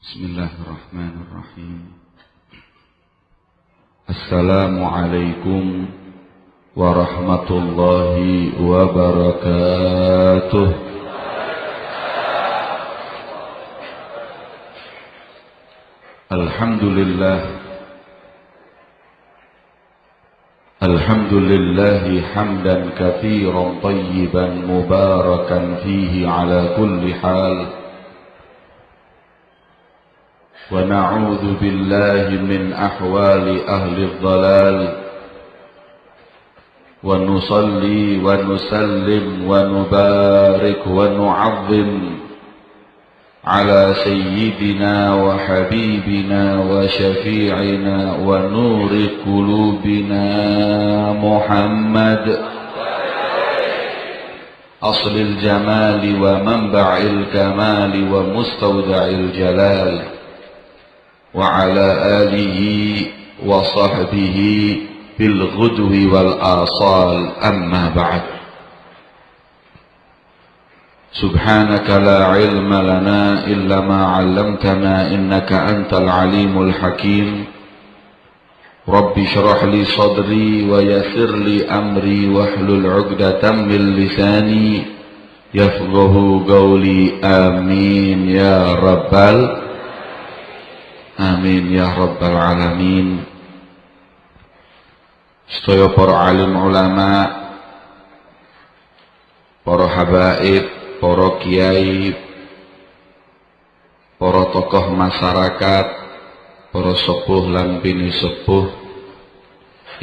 Bismillahirrahmanirrahim. Assalamualaikum warahmatullahi wabarakatuh. Alhamdulillahi hamdan katsiran tayyiban mubarakan fihi ala kulli hal. ونعوذ بالله من أحوال أهل الضلال ونصلي ونسلم ونبارك ونعظم على سيدنا وحبيبنا وشفيعنا ونور قلوبنا محمد أصل الجمال ومنبع الكمال ومستودع الجلال وعلى آله وصحبه بالغدو والآصال أما بعد سبحانك لا علم لنا إلا ما علمتنا إنك أنت العليم الحكيم رب اشرح لي صدري ويسر لي أمري واحلل عقدة من لساني يفقه قولي آمين يا رب Amin ya rabbal alamin. Sedaya para alim ulama, para habaib, para kiai, para tokoh masyarakat, para sepuh lan bini sepuh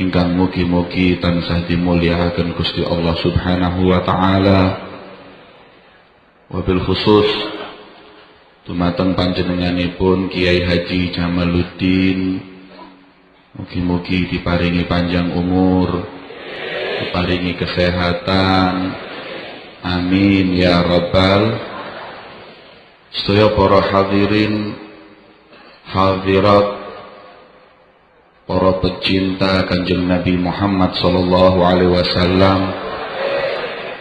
ingkang mugi-mugi tansah dimulyakaken Gusti Allah Subhanahu wa taala. Wabil khusus dumateng panjenenganipun Kiai Haji Jamaluddin, mugi-mugi diparingi panjang umur, diparingi kesehatan, amin ya rabbal. Sedaya para hadirin hadirat, para pecinta Kanjeng Nabi Muhammad sallallahu alaihi wasallam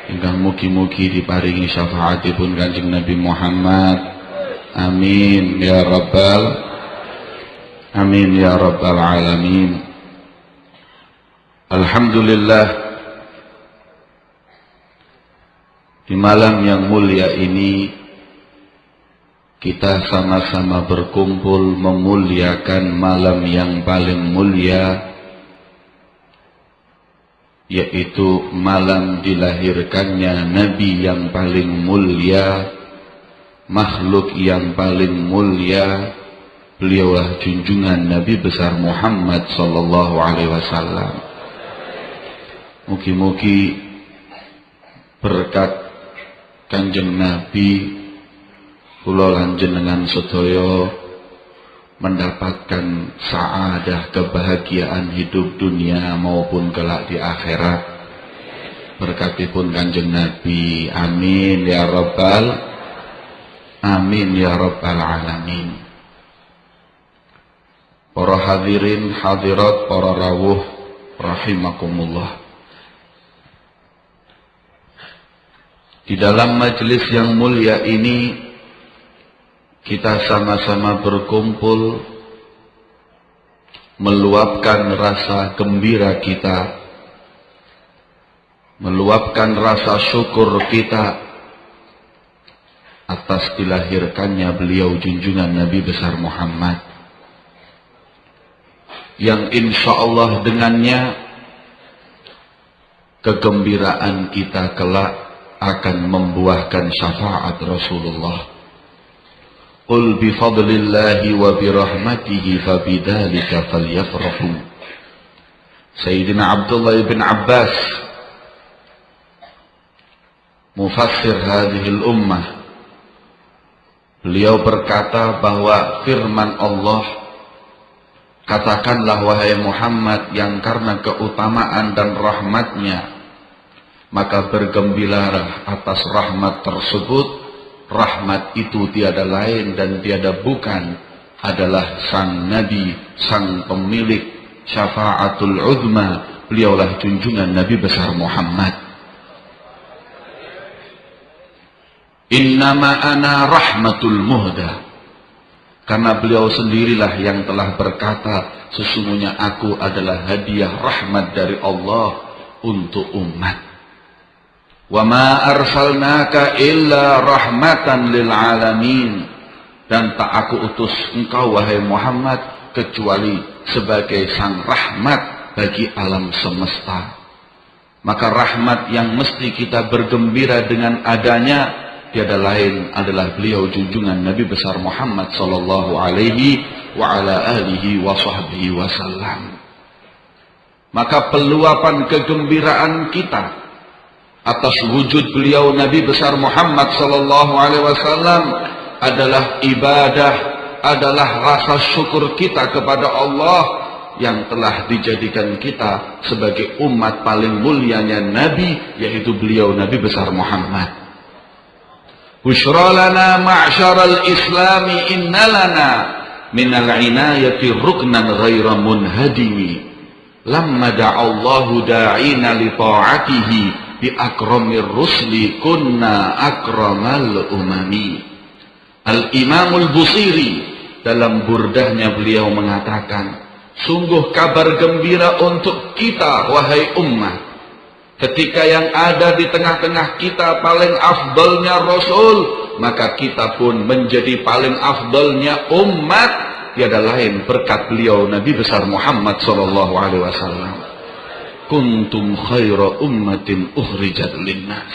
ingkang mugi-mugi diparingi syafaatipun Kanjeng Nabi Muhammad, amin ya rabbal alamin. Alhamdulillah, di malam yang mulia ini kita sama-sama berkumpul memuliakan malam yang paling mulia, yaitu malam dilahirkannya Nabi yang paling mulia, makhluk yang paling mulia, beliaulah junjungan Nabi besar Muhammad sallallahu alaihi wasallam. Mugi-mugi berkat Kanjeng Nabi kula lan jenengan sedaya mendapatkan saadah, kebahagiaan hidup dunia maupun kelak di akhirat berkatipun Kanjeng Nabi, amin ya rabbal amin ya rabbal alamin. Para hadirin hadirat, para rawuh rahimakumullah. Di dalam majelis yang mulia ini kita sama-sama berkumpul meluapkan rasa gembira kita, meluapkan rasa syukur kita atas dilahirkannya beliau junjungan Nabi besar Muhammad, yang insya Allah dengannya kegembiraan kita kelak akan membuahkan syafaat Rasulullah. Qul bifadlillahi wa birahmatihi fabidzalika falyafrahu. Sayyidina Abdullah bin Abbas, mufassir hadhil ummah, beliau berkata bahwa firman Allah, katakanlah wahai Muhammad, yang karena keutamaan dan rahmatnya maka bergembiralah atas rahmat tersebut. Rahmat itu tiada lain dan tiada bukan adalah sang Nabi, sang pemilik syafaatul uzma, beliaulah junjungan Nabi besar Muhammad. Innama ana rahmatul muhda. Karena beliau sendirilah yang telah berkata, sesungguhnya aku adalah hadiah rahmat dari Allah untuk umat. Wa ma arsalnaka illa rahmatan lil alamin. Dan tak aku utus engkau wahai Muhammad kecuali sebagai sang rahmat bagi alam semesta. Maka rahmat yang mesti kita bergembira dengan adanya tiada lain adalah beliau junjungan Nabi besar Muhammad sallallahu alaihi wa ala alihi wa sahbihi wasallam. Maka peluapan kegembiraan kita atas wujud beliau Nabi besar Muhammad sallallahu alaihi wasallam adalah ibadah, adalah rasa syukur kita kepada Allah yang telah dijadikan kita sebagai umat paling mulianya Nabi, yaitu beliau Nabi besar Muhammad. Bushra lana ma'syaral islami inna lana minal inayati ruknan ghaira munhadimi lamma da'allahu da'ina li ta'atihi bi akramir rusli kunna akramal umami. Al-Imamul Busiri dalam burdahnya beliau mengatakan, sungguh kabar gembira untuk kita wahai umat, ketika yang ada di tengah-tengah kita paling afdalnya Rasul, maka kita pun menjadi paling afdalnya umat, tiada lain berkat beliau Nabi besar Muhammad sallallahu alaihi wasallam. Kuntum khaira ummatin ukhrijat linnas.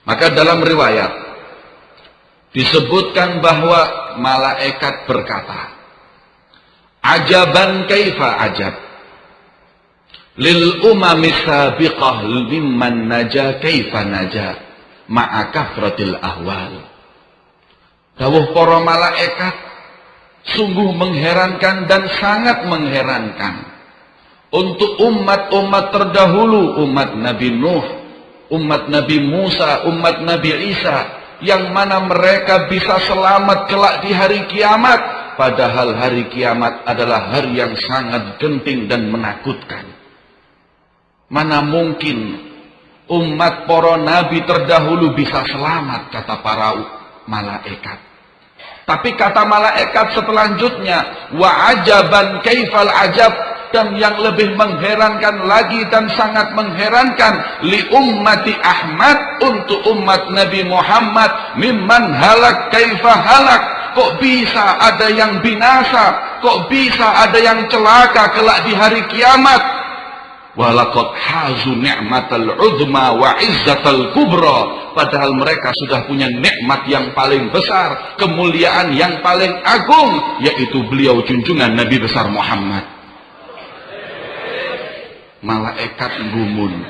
Maka dalam riwayat disebutkan bahwa malaikat berkata, ajaban kaifa ajab lil umami sabiqah mimman naja kaifa naja ma'a kafratil ahwal. Dawuh para malaikat, sungguh mengherankan dan sangat mengherankan untuk umat-umat terdahulu, umat Nabi Nuh, umat Nabi Musa, umat Nabi Isa, yang mana mereka bisa selamat kelak di hari kiamat, padahal hari kiamat adalah hari yang sangat genting dan menakutkan. Mana mungkin umat para nabi terdahulu bisa selamat, kata para malaikat. Tapi kata malaikat selanjutnya, wa ajaban kaifal ajab, dan yang lebih mengherankan lagi dan sangat mengherankan, li ummati Ahmad, untuk umat Nabi Muhammad, mimman halak kaifa halak. Kok bisa ada yang binasa, kok bisa ada yang celaka kelak di hari kiamat. Walaqad hazu ni'matal uzma wa izzatal kubra, padahal mereka sudah punya nikmat yang paling besar, kemuliaan yang paling agung, yaitu beliau junjungan Nabi besar Muhammad. Malaikat gumun,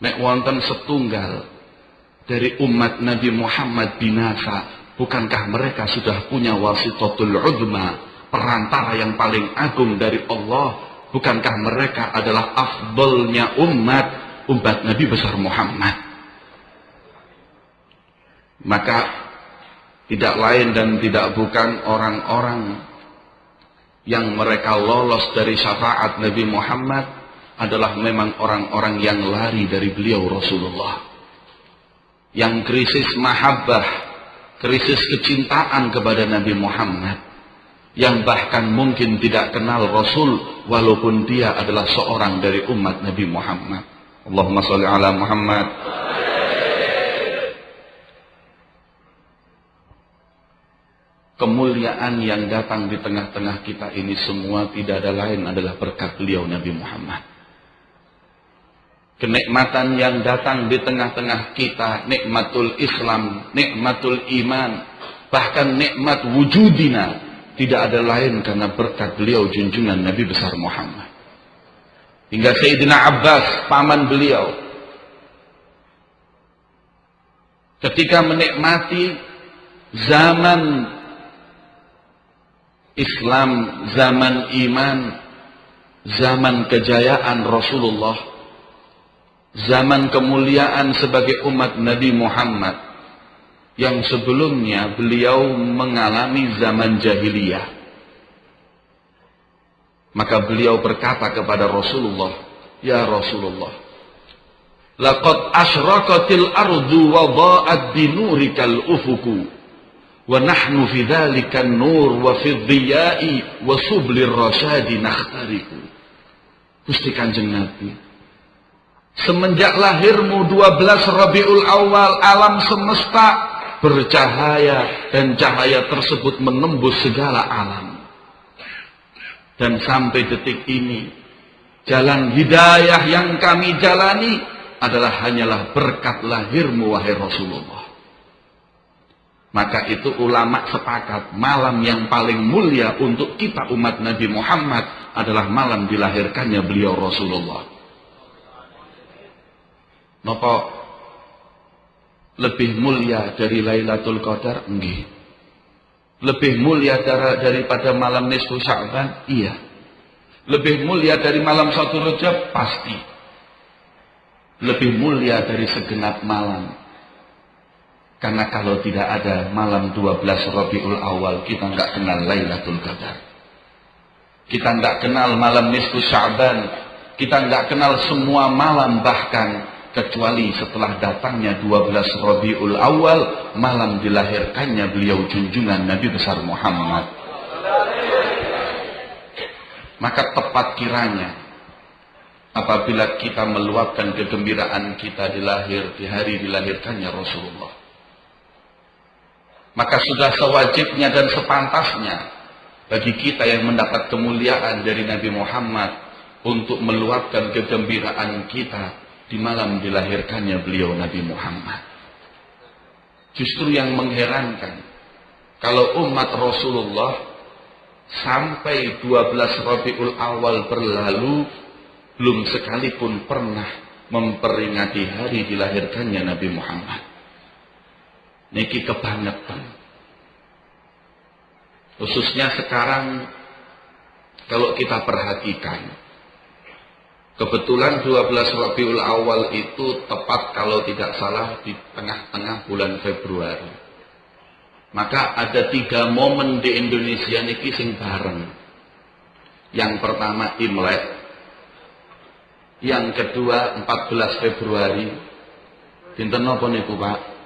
nek wonten setunggal dari umat Nabi Muhammad binasa, bukankah mereka sudah punya wasitatul uzma, perantara yang paling agung dari Allah? Bukankah mereka adalah afdalnya umat Nabi besar Muhammad? Maka tidak lain dan tidak bukan orang-orang yang mereka lolos dari syafaat Nabi Muhammad adalah memang orang-orang yang lari dari beliau Rasulullah, yang krisis mahabbah, krisis kecintaan kepada Nabi Muhammad, yang bahkan mungkin tidak kenal Rasul walaupun dia adalah seorang dari umat Nabi Muhammad. Allahumma sholli ala Muhammad. Kemuliaan yang datang di tengah-tengah kita ini semua tidak ada lain adalah berkat beliau Nabi Muhammad. Kenikmatan yang datang di tengah-tengah kita, nikmatul Islam, nikmatul iman, bahkan nikmat wujudina, tidak ada lain karena berkat beliau junjungan Nabi besar Muhammad. Hingga Sayyidina Abbas, paman beliau, ketika menikmati zaman Islam, zaman iman, zaman kejayaan Rasulullah, zaman kemuliaan sebagai umat Nabi Muhammad, yang sebelumnya beliau mengalami zaman jahiliyah, maka beliau berkata kepada Rasulullah, ya Rasulullah, laqad asyraqatil ardu wa dha'at binurikal ufuku Wa nahnu fi dzalika nur wa fi dhiya'i wa sublir rasyadi nakhtariku. Gusti Kanjeng Nabi, semenjak lahirmu 12 Rabiul Awal, alam semesta bercahaya dan cahaya tersebut menembus segala alam. Dan sampai detik ini, jalan hidayah yang kami jalani adalah hanyalah berkat lahirmu wahai Rasulullah. Maka itu ulama sepakat malam yang paling mulia untuk kita umat Nabi Muhammad adalah malam dilahirkannya beliau Rasulullah. Napa lebih mulia dari Lailatul Qadar? Nggih. Lebih mulia daripada malam nisfu Sya'ban? Iya. Lebih mulia dari malam 1 Rajab? Pasti. Lebih mulia dari segenap malam. Karena kalau tidak ada malam 12 Rabiul Awal, kita nggak kenal Lailatul Qadar. Kita nggak kenal malam nisfu Sya'ban. Kita nggak kenal semua malam, bahkan kecuali setelah datangnya 12 Rabiul Awal, malam dilahirkannya beliau junjungan Nabi besar Muhammad. Maka tepat kiranya apabila kita meluapkan kegembiraan kita di hari dilahirkannya Rasulullah. Maka sudah sewajibnya dan sepantasnya bagi kita yang mendapat kemuliaan dari Nabi Muhammad untuk meluapkan kegembiraan kita di malam dilahirkannya beliau Nabi Muhammad. Justru yang mengherankan, kalau umat Rasulullah sampai 12 Rabiul Awal berlalu, belum sekalipun pernah memperingati hari dilahirkannya Nabi Muhammad. Niki kebangetan. Khususnya sekarang kalau kita perhatikan, kebetulan 12 Rabiul Awal itu tepat kalau tidak salah di tengah-tengah bulan Februari. Maka ada 3 momen di Indonesia niki sing bareng. Yang pertama Imlek, yang kedua 14 Februari. Dinten napa niku, Pak?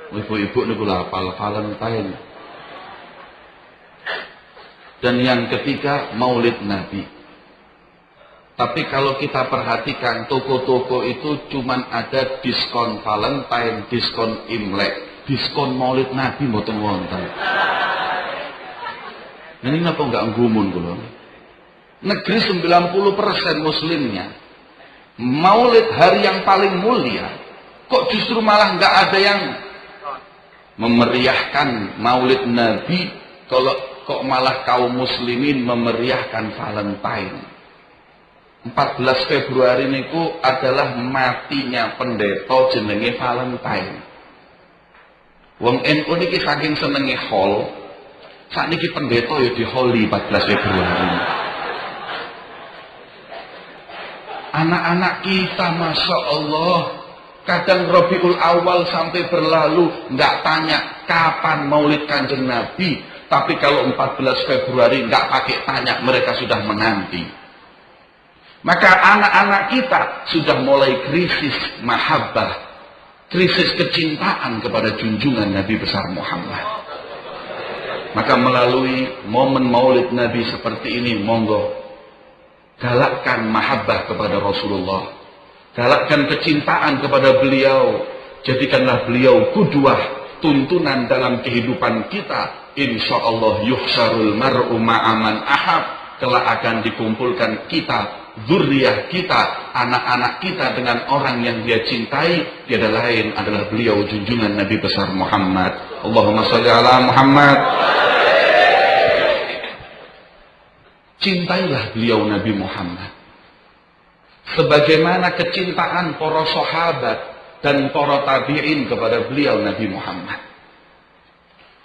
Ibu-ibu niku hafal Valentine. Dan yang ketiga Maulid Nabi. Tapi kalau kita perhatikan, toko-toko itu cuman ada diskon Valentine, diskon Imlek, diskon Maulid Nabi mboten wonten. Ini napa enggak nggumun kula? Negeri 90% muslimnya, Maulid hari yang paling mulia, kok justru malah enggak ada yang memeriahkan Maulid Nabi, kalau kok malah kaum muslimin memeriahkan Valentine. 14 Februari niku adalah matinya pendeta jenenge Valentine. Wong NU niki saking senenge hol, sakniki pendeta ya diholi 14 Februari. Anak-anak kita Masya Allah, kadang Rabiul Awal sampai berlalu nggak tanya kapan Maulid Kanjeng Nabi, tapi kalau 14 Februari nggak pakai tanya, mereka sudah menanti. Maka anak-anak kita sudah mulai krisis mahabbah, krisis kecintaan kepada junjungan Nabi besar Muhammad. Maka melalui momen Maulid Nabi seperti ini, monggo galakkan mahabbah kepada Rasulullah, galakkan kecintaan kepada beliau, jadikanlah beliau qudwah, tuntunan dalam kehidupan kita. Insyaallah yuhsyarul mar'u ma'aman ahab, kelak akan dikumpulkan kita, zuriyah kita, anak-anak kita dengan orang yang dia cintai, tiada lain adalah beliau junjungan Nabi besar Muhammad. Allahumma shalli ala Muhammad. Cintailah beliau Nabi Muhammad sebagaimana kecintaan para sahabat dan para tabi'in kepada beliau Nabi Muhammad.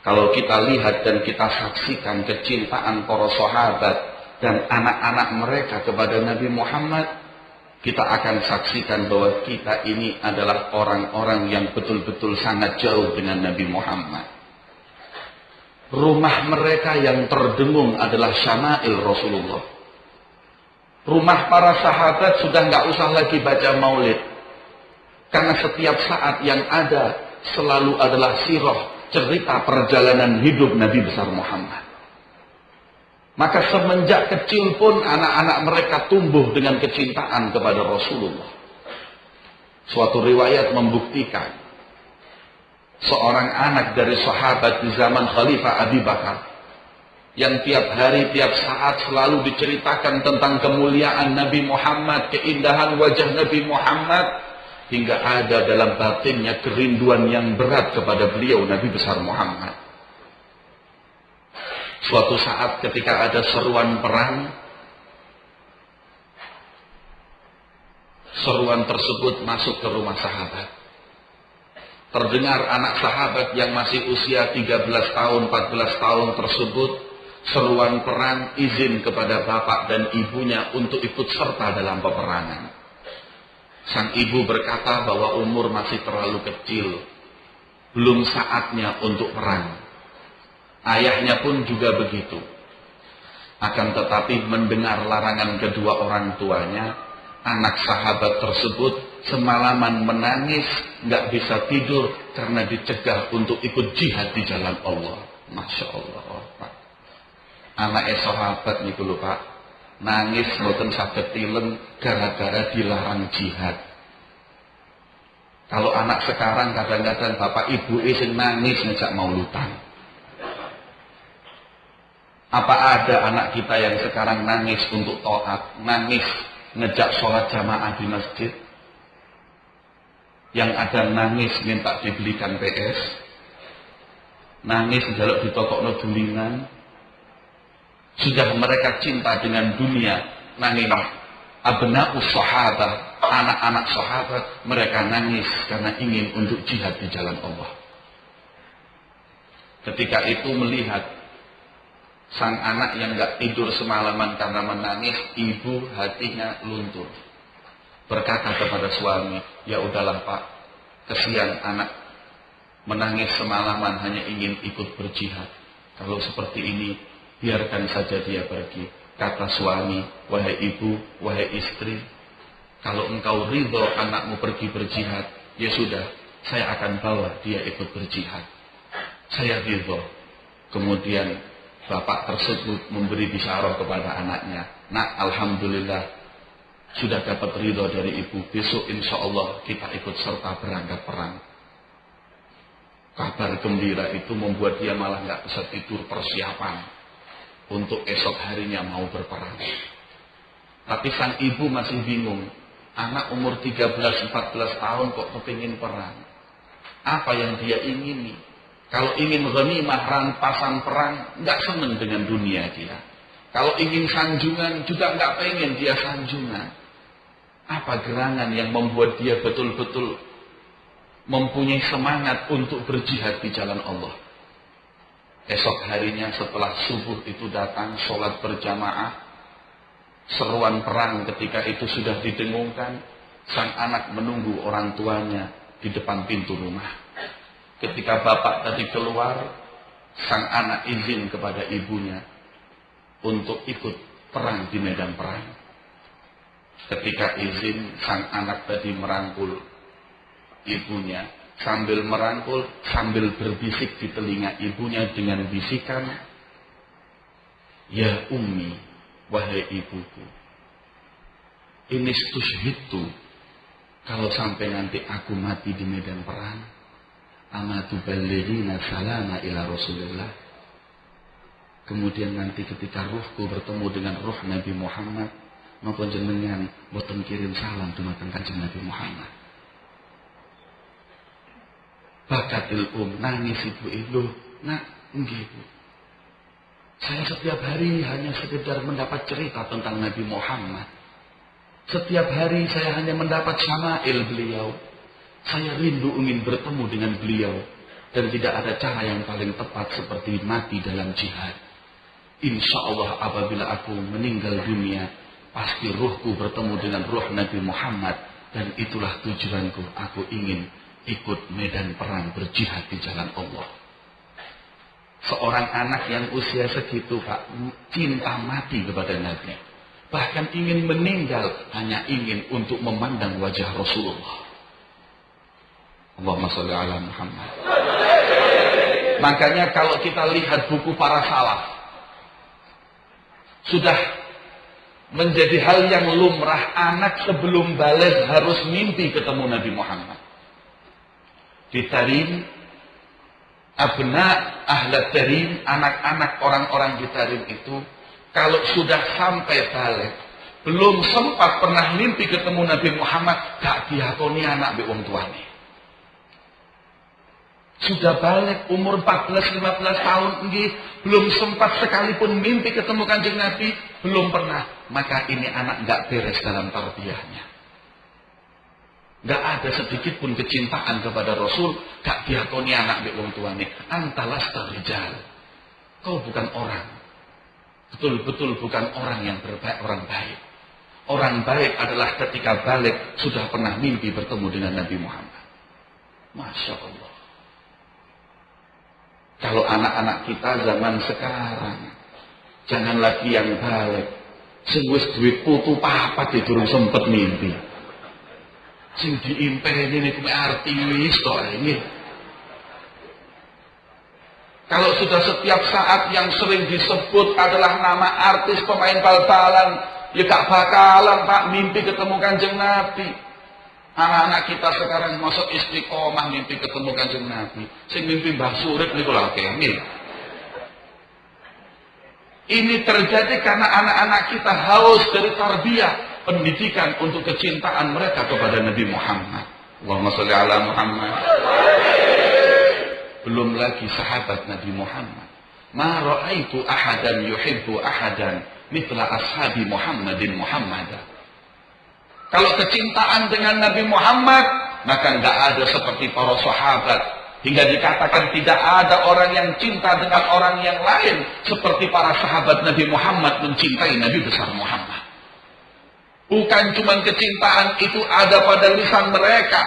Kalau kita lihat dan kita saksikan kecintaan para sahabat dan anak-anak mereka kepada Nabi Muhammad, kita akan saksikan bahwa kita ini adalah orang-orang yang betul-betul sangat jauh dengan Nabi Muhammad. Rumah mereka yang terdengung adalah syama'il Rasulullah. Rumah para sahabat sudah nggak usah lagi baca maulid, karena setiap saat yang ada selalu adalah sirah cerita perjalanan hidup Nabi besar Muhammad. Maka semenjak kecil pun anak-anak mereka tumbuh dengan kecintaan kepada Rasulullah. Suatu riwayat membuktikan seorang anak dari sahabat di zaman Khalifah Abi Bakar yang tiap hari, tiap saat selalu diceritakan tentang kemuliaan Nabi Muhammad, keindahan wajah Nabi Muhammad, hingga ada dalam batinnya kerinduan yang berat kepada beliau Nabi besar Muhammad. Suatu saat ketika ada seruan perang, seruan tersebut masuk ke rumah sahabat. Terdengar anak sahabat yang masih usia 13 tahun, 14 tahun tersebut, seruan perang, izin kepada bapak dan ibunya untuk ikut serta dalam peperangan. Sang ibu berkata bahwa umur masih terlalu kecil, belum saatnya untuk perang. Ayahnya pun juga begitu. Akan tetapi mendengar larangan kedua orang tuanya, anak sahabat tersebut semalaman menangis, nggak bisa tidur karena dicegah untuk ikut jihad di jalan Allah. Masya Allah, Pak. Anak sahabat niku lho Pak, nangis mboten saged tilem gara-gara dilarang jihad. Kalau anak sekarang kadang-kadang bapak ibu sing nangis ngejak mauludan. Apa ada anak kita yang sekarang nangis untuk taat, nangis ngejak sholat jamaah di masjid? Yang ada nangis minta dibelikan PS, nangis njaluk ditokokno dulingan. Sudah mereka cinta dengan dunia, nangis. Abna'us sahabat, anak-anak sahabat, mereka nangis karena ingin untuk jihad di jalan Allah. Ketika itu melihat sang anak yang gak tidur semalaman karena menangis, ibu hatinya luntur. Berkata kepada suami, ya udahlah Pak, kesian anak menangis semalaman hanya ingin ikut berjihad. Kalau seperti ini, biarkan saja dia pergi. Kata suami, wahai ibu, wahai istri, kalau engkau ridho anakmu pergi berjihad, ya sudah, saya akan bawa dia ikut berjihad. Saya ridho. Kemudian bapak tersebut memberi bisyarah kepada anaknya, nak, alhamdulillah sudah dapat ridho dari ibu, besok insya Allah kita ikut serta berangkat perang. Kabar gembira itu membuat dia malah nggak bisa tidur persiapan untuk esok harinya mau berperang. Tapi sang ibu masih bingung, anak umur 13-14 tahun kok kepingin perang. Apa yang dia ingini? Kalau ingin ghanimah, rampasan perang, nggak senang dengan dunia dia. Kalau ingin sanjungan, juga nggak pengen dia sanjungan. Apa gerangan yang membuat dia betul-betul mempunyai semangat untuk berjihad di jalan Allah? Esok harinya setelah subuh itu datang, sholat berjamaah, seruan perang ketika itu sudah didengungkan, sang anak menunggu orang tuanya di depan pintu rumah. Ketika bapak tadi keluar, sang anak izin kepada ibunya untuk ikut perang di medan perang. Ketika izin, sang anak tadi merangkul ibunya. Sambil merangkul, sambil berbisik di telinga ibunya dengan bisikan, ya ummi, wahai ibuku, ini stushhidtu, kalau sampai nanti aku mati di medan perang, amatu ballighina salama ila Rasulullah. Kemudian nanti ketika ruhku bertemu dengan ruh Nabi Muhammad, napa jenengan boten kirim salam dumateng Kanjeng Nabi Muhammad. Bakatil nangis ibu, nak, nggih Bu. Saya setiap hari hanya sekedar mendapat cerita tentang Nabi Muhammad. Setiap hari saya hanya mendapat syama'il beliau. Saya rindu ingin bertemu dengan beliau. Dan tidak ada cara yang paling tepat seperti mati dalam jihad. Insya Allah apabila aku meninggal dunia, pasti ruhku bertemu dengan ruh Nabi Muhammad. Dan itulah tujuanku, aku ingin ikut medan perang berjihad di jalan Allah. Seorang anak yang usia segitu Pak, cinta mati kepada Nabi. Bahkan ingin meninggal hanya ingin untuk memandang wajah Rasulullah. Allahumma sholli ala Muhammad. Makanya kalau kita lihat buku para salaf, sudah menjadi hal yang lumrah anak sebelum balik harus mimpi ketemu Nabi Muhammad. Ditarim, abna ahlat tarim, anak-anak orang-orang di tarim itu, kalau sudah sampai balik, belum sempat pernah mimpi ketemu Nabi Muhammad, gak diakoni anak be wong tuane. Sudah balik umur 14-15 tahun nggih, belum sempat sekalipun mimpi ketemu Kanjeng Nabi, belum pernah. Maka ini anak gak beres dalam tarbiyahnya. Gak ada sedikit pun kecintaan kepada Rasul, gak diakoni anak be wong tuane. Antalas rijal. Kau bukan orang. Betul-betul bukan orang yang berbaik, orang baik. Orang baik adalah ketika balik sudah pernah mimpi bertemu dengan Nabi Muhammad. Masya Allah. Kalau anak-anak kita zaman sekarang, jangan lagi yang balik. Sing wis duit putu papat durung sempet mimpi. Sing diimpeni niku artis tok ini. Kalau sudah setiap saat yang sering disebut adalah nama artis pemain bal-balan, ya gak bakalan Pak mimpi ketemu Kanjeng Nabi. Anak-anak kita sekarang masuk istiqomah mimpi ketemu Kanjeng Nabi. Sing mimpi Mbah Surip niku lha kene. Ini terjadi karena anak-anak kita haus dari tarbiyah, pendidikan untuk kecintaan mereka kepada Nabi Muhammad. Allahumma sholli ala Muhammad. Belum lagi sahabat Nabi Muhammad. Ma ra'aitu ahadan yuhibbu ahadan mithla ashabi Muhammadin Muhammadan. Kalau kecintaan dengan Nabi Muhammad, maka enggak ada seperti para sahabat. Hingga dikatakan tidak ada orang yang cinta dengan orang yang lain seperti para sahabat Nabi Muhammad mencintai Nabi besar Muhammad. Bukan cuma kecintaan itu ada pada lisan mereka,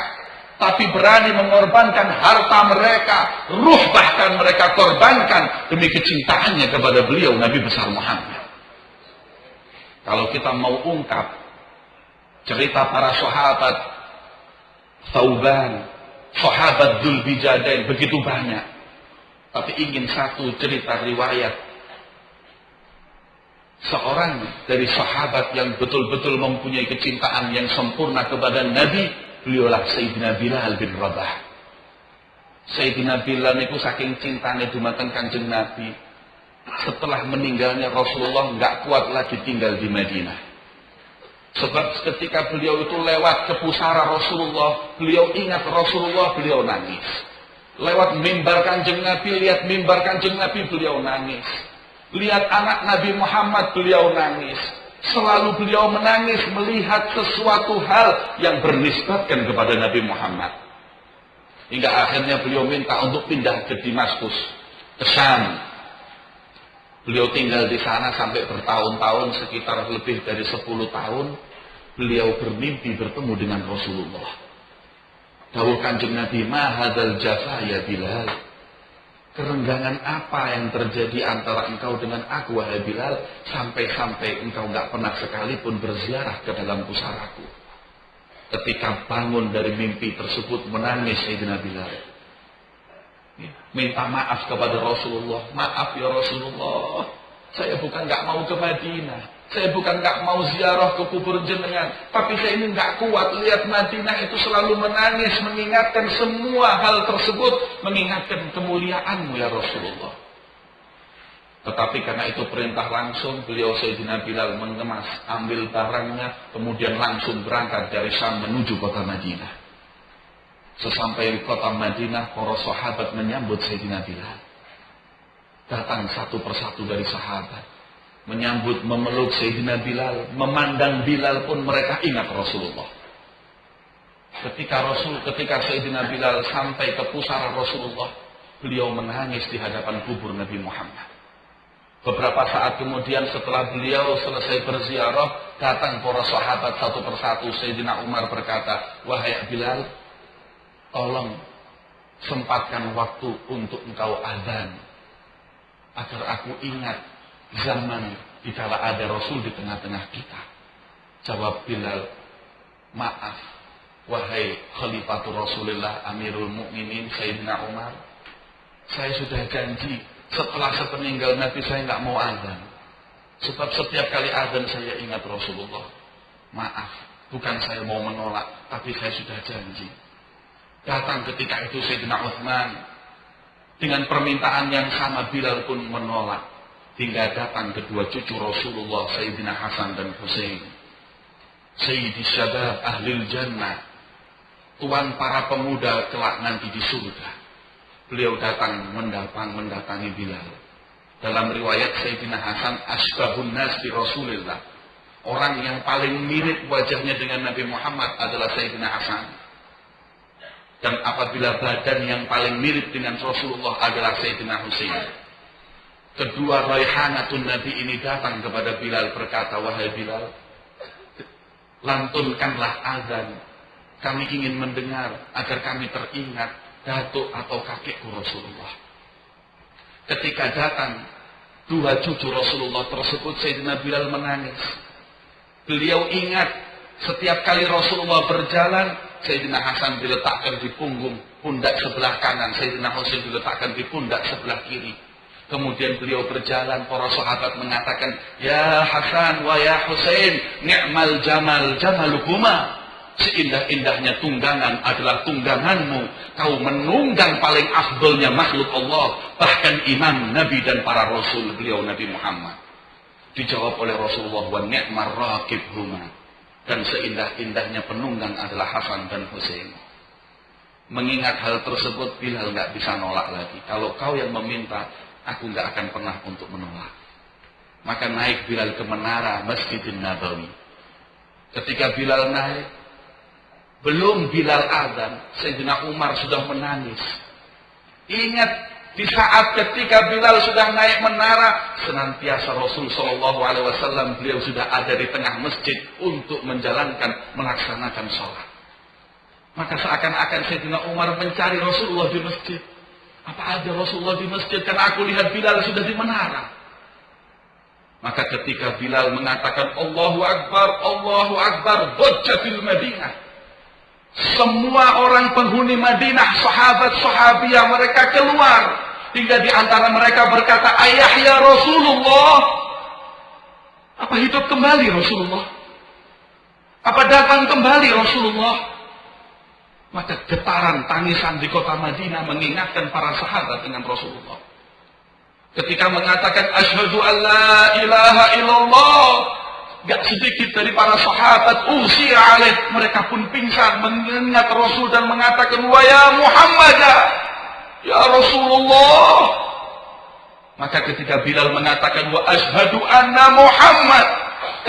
tapi berani mengorbankan harta mereka, ruh bahkan mereka korbankan demi kecintaannya kepada beliau Nabi besar Muhammad. Kalau kita mau ungkap cerita para sahabat, Thauban, sahabat Dzulbijadain, begitu banyak. Tapi ingin satu cerita riwayat seorang dari sahabat yang betul-betul mempunyai kecintaan yang sempurna kepada Nabi, beliaulah Sayyidina Bilal bin Rabah. Sayyidina Bilal itu saking cintanya dumateng Kanjeng Nabi, setelah meninggalnya Rasulullah nggak kuat lagi tinggal di Madinah. Sebab ketika beliau itu lewat ke pusara Rasulullah, beliau ingat Rasulullah, beliau nangis. Lewat mimbar Kanjeng Nabi, lihat mimbar Kanjeng Nabi, beliau nangis. Lihat anak Nabi Muhammad, beliau nangis. Selalu beliau menangis melihat sesuatu hal yang bernisbatkan kepada Nabi Muhammad. Hingga akhirnya beliau minta untuk pindah ke Damaskus, ke Syam. Beliau tinggal di sana sampai bertahun-tahun, sekitar lebih dari 10 tahun. Beliau bermimpi bertemu dengan Rasulullah. Dawuh Kanjeng Nabi, "Ma hadzal jafa ya Bilal?" Kerenggangan apa yang terjadi antara engkau dengan aku, wahai Bilal, sampai-sampai engkau gak pernah sekalipun berziarah ke dalam pusaraku. Ketika bangun dari mimpi tersebut, menangis Sayyidina Bilal. Minta maaf kepada Rasulullah. Maaf ya Rasulullah, saya bukan gak mau ke Madinah, saya bukan gak mau ziarah ke kubur jenengan, tapi saya ini gak kuat lihat Madinah itu selalu menangis, mengingatkan semua hal tersebut, mengingatkan kemuliaanmu ya Rasulullah. Tetapi karena itu perintah langsung, beliau Sayyidina Bilal mengemas, ambil barangnya, kemudian langsung berangkat dari Syam menuju kota Madinah. Sesampai di kota Madinah, para sahabat menyambut Sayyidina Bilal. Datang satu persatu dari sahabat, menyambut, memeluk Sayyidina Bilal, memandang Bilal pun mereka ingat Rasulullah. Ketika Sayyidina Bilal sampai ke pusara Rasulullah, beliau menangis di hadapan kubur Nabi Muhammad. Beberapa saat kemudian setelah beliau selesai berziarah, datang para sahabat satu persatu. Sayyidina Umar berkata, "Wahai Bilal, tolong sempatkan waktu untuk engkau azan, agar aku ingat zaman dikala ada Rasul di tengah-tengah kita." Jawab Bilal, "Maaf, wahai Khalifatul Rasulullah Amirul Mukminin Sayyidina Umar, Saya sudah janji setelah sepeninggal Nabi saya nggak mau azan. Sebab setiap kali azan saya ingat Rasulullah. Maaf, bukan saya mau menolak, tapi saya sudah janji. Datang ketika itu Sayyidina Utsman dengan permintaan yang sama, Bilal pun menolak. Hingga datang kedua cucu Rasulullah, Sayyidina Hasan dan Husain. Sayyidi Syabab Ahlil Jannah, tuan para pemuda kelak nanti di surga. Beliau datang mendatangi Bilal. Dalam riwayat Sayyidina Hasan, asbahun nas bi Rasulillah. Orang yang paling mirip wajahnya dengan Nabi Muhammad adalah Sayyidina Hasan. Dan apabila badan yang paling mirip dengan Rasulullah adalah Sayyidina Husain. Kedua raihanatun Nabi ini datang kepada Bilal berkata, wahai Bilal, lantunkanlah azan. Kami ingin mendengar agar kami teringat datuk atau kakekku Rasulullah. Ketika datang dua cucu Rasulullah tersebut, Sayyidina Bilal menangis. Beliau ingat setiap kali Rasulullah berjalan, Sayyidina Hasan diletakkan di punggung pundak sebelah kanan, Sayyidina Husain diletakkan di pundak sebelah kiri. Kemudian beliau berjalan, para sahabat mengatakan, ya Hasan wa ya Husain, ni'mal jamal jamalukuma. Seindah-indahnya tunggangan adalah tungganganmu. Kau menunggang paling afdolnya makhluk Allah, bahkan imam Nabi dan para Rasul, beliau Nabi Muhammad. Dijawab oleh Rasulullah, wa ni'mar raqibhuma. Dan seindah-indahnya penunggang adalah Hasan dan Husain. Mengingat hal tersebut, Bilal nggak bisa nolak lagi. Kalau kau yang meminta, aku nggak akan pernah untuk menolak. Maka naik Bilal ke menara Masjidin Nabawi. Ketika Bilal naik, belum Bilal azan, Sayyidina Umar sudah menangis. Ingat, di saat ketika Bilal sudah naik menara, senantiasa Rasul SAW beliau sudah ada di tengah masjid untuk melaksanakan sholat. Maka seakan-akan Sayyidina Umar mencari Rasulullah di masjid. Apa ada Rasulullah di masjid? Karena aku lihat Bilal sudah di menara. Maka ketika Bilal mengatakan Allahu Akbar, dojjatil Madinah. Semua orang penghuni Madinah, sahabat-sahabiyah mereka keluar. Hingga di antara mereka berkata, ayah ya Rasulullah. Apa hidup kembali Rasulullah? Apa datang kembali Rasulullah? Maka getaran tangisan di kota Madinah mengingatkan para sahabat dengan Rasulullah. Ketika mengatakan asyhadu an la ilaha illallah, gak sedikit dari para sahabat usia alaih, mereka pun pingsan mengingat Rasul dan mengatakan wa ya Muhammad, ya Rasulullah. Maka ketika Bilal mengatakan wa asyhadu anna Muhammad,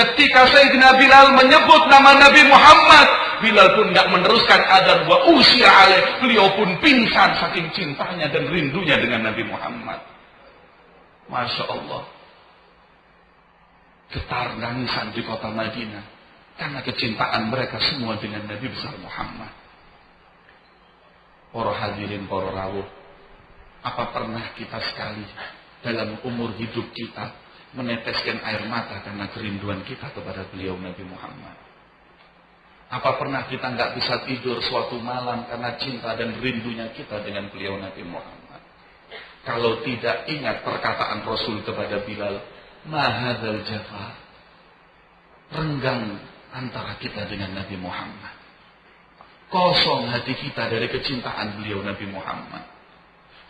ketika Sayyidina Bilal menyebut nama Nabi Muhammad, Bilal pun tidak meneruskan adzan wa usia alaih, beliau pun pingsan saking cintanya dan rindunya dengan Nabi Muhammad. Masya Allah. Getar nangisan di kota Madinah karena kecintaan mereka semua dengan Nabi besar Muhammad. Para hadirin, para rawuh, apa pernah kita sekali dalam umur hidup kita meneteskan air mata karena kerinduan kita kepada beliau Nabi Muhammad? Apa pernah kita nggak bisa tidur suatu malam karena cinta dan rindunya kita dengan beliau Nabi Muhammad? Kalau tidak, ingat perkataan Rasul kepada Bilal, ma hadzal jafa. Renggang antara kita dengan Nabi Muhammad. Kosong hati kita dari kecintaan beliau Nabi Muhammad.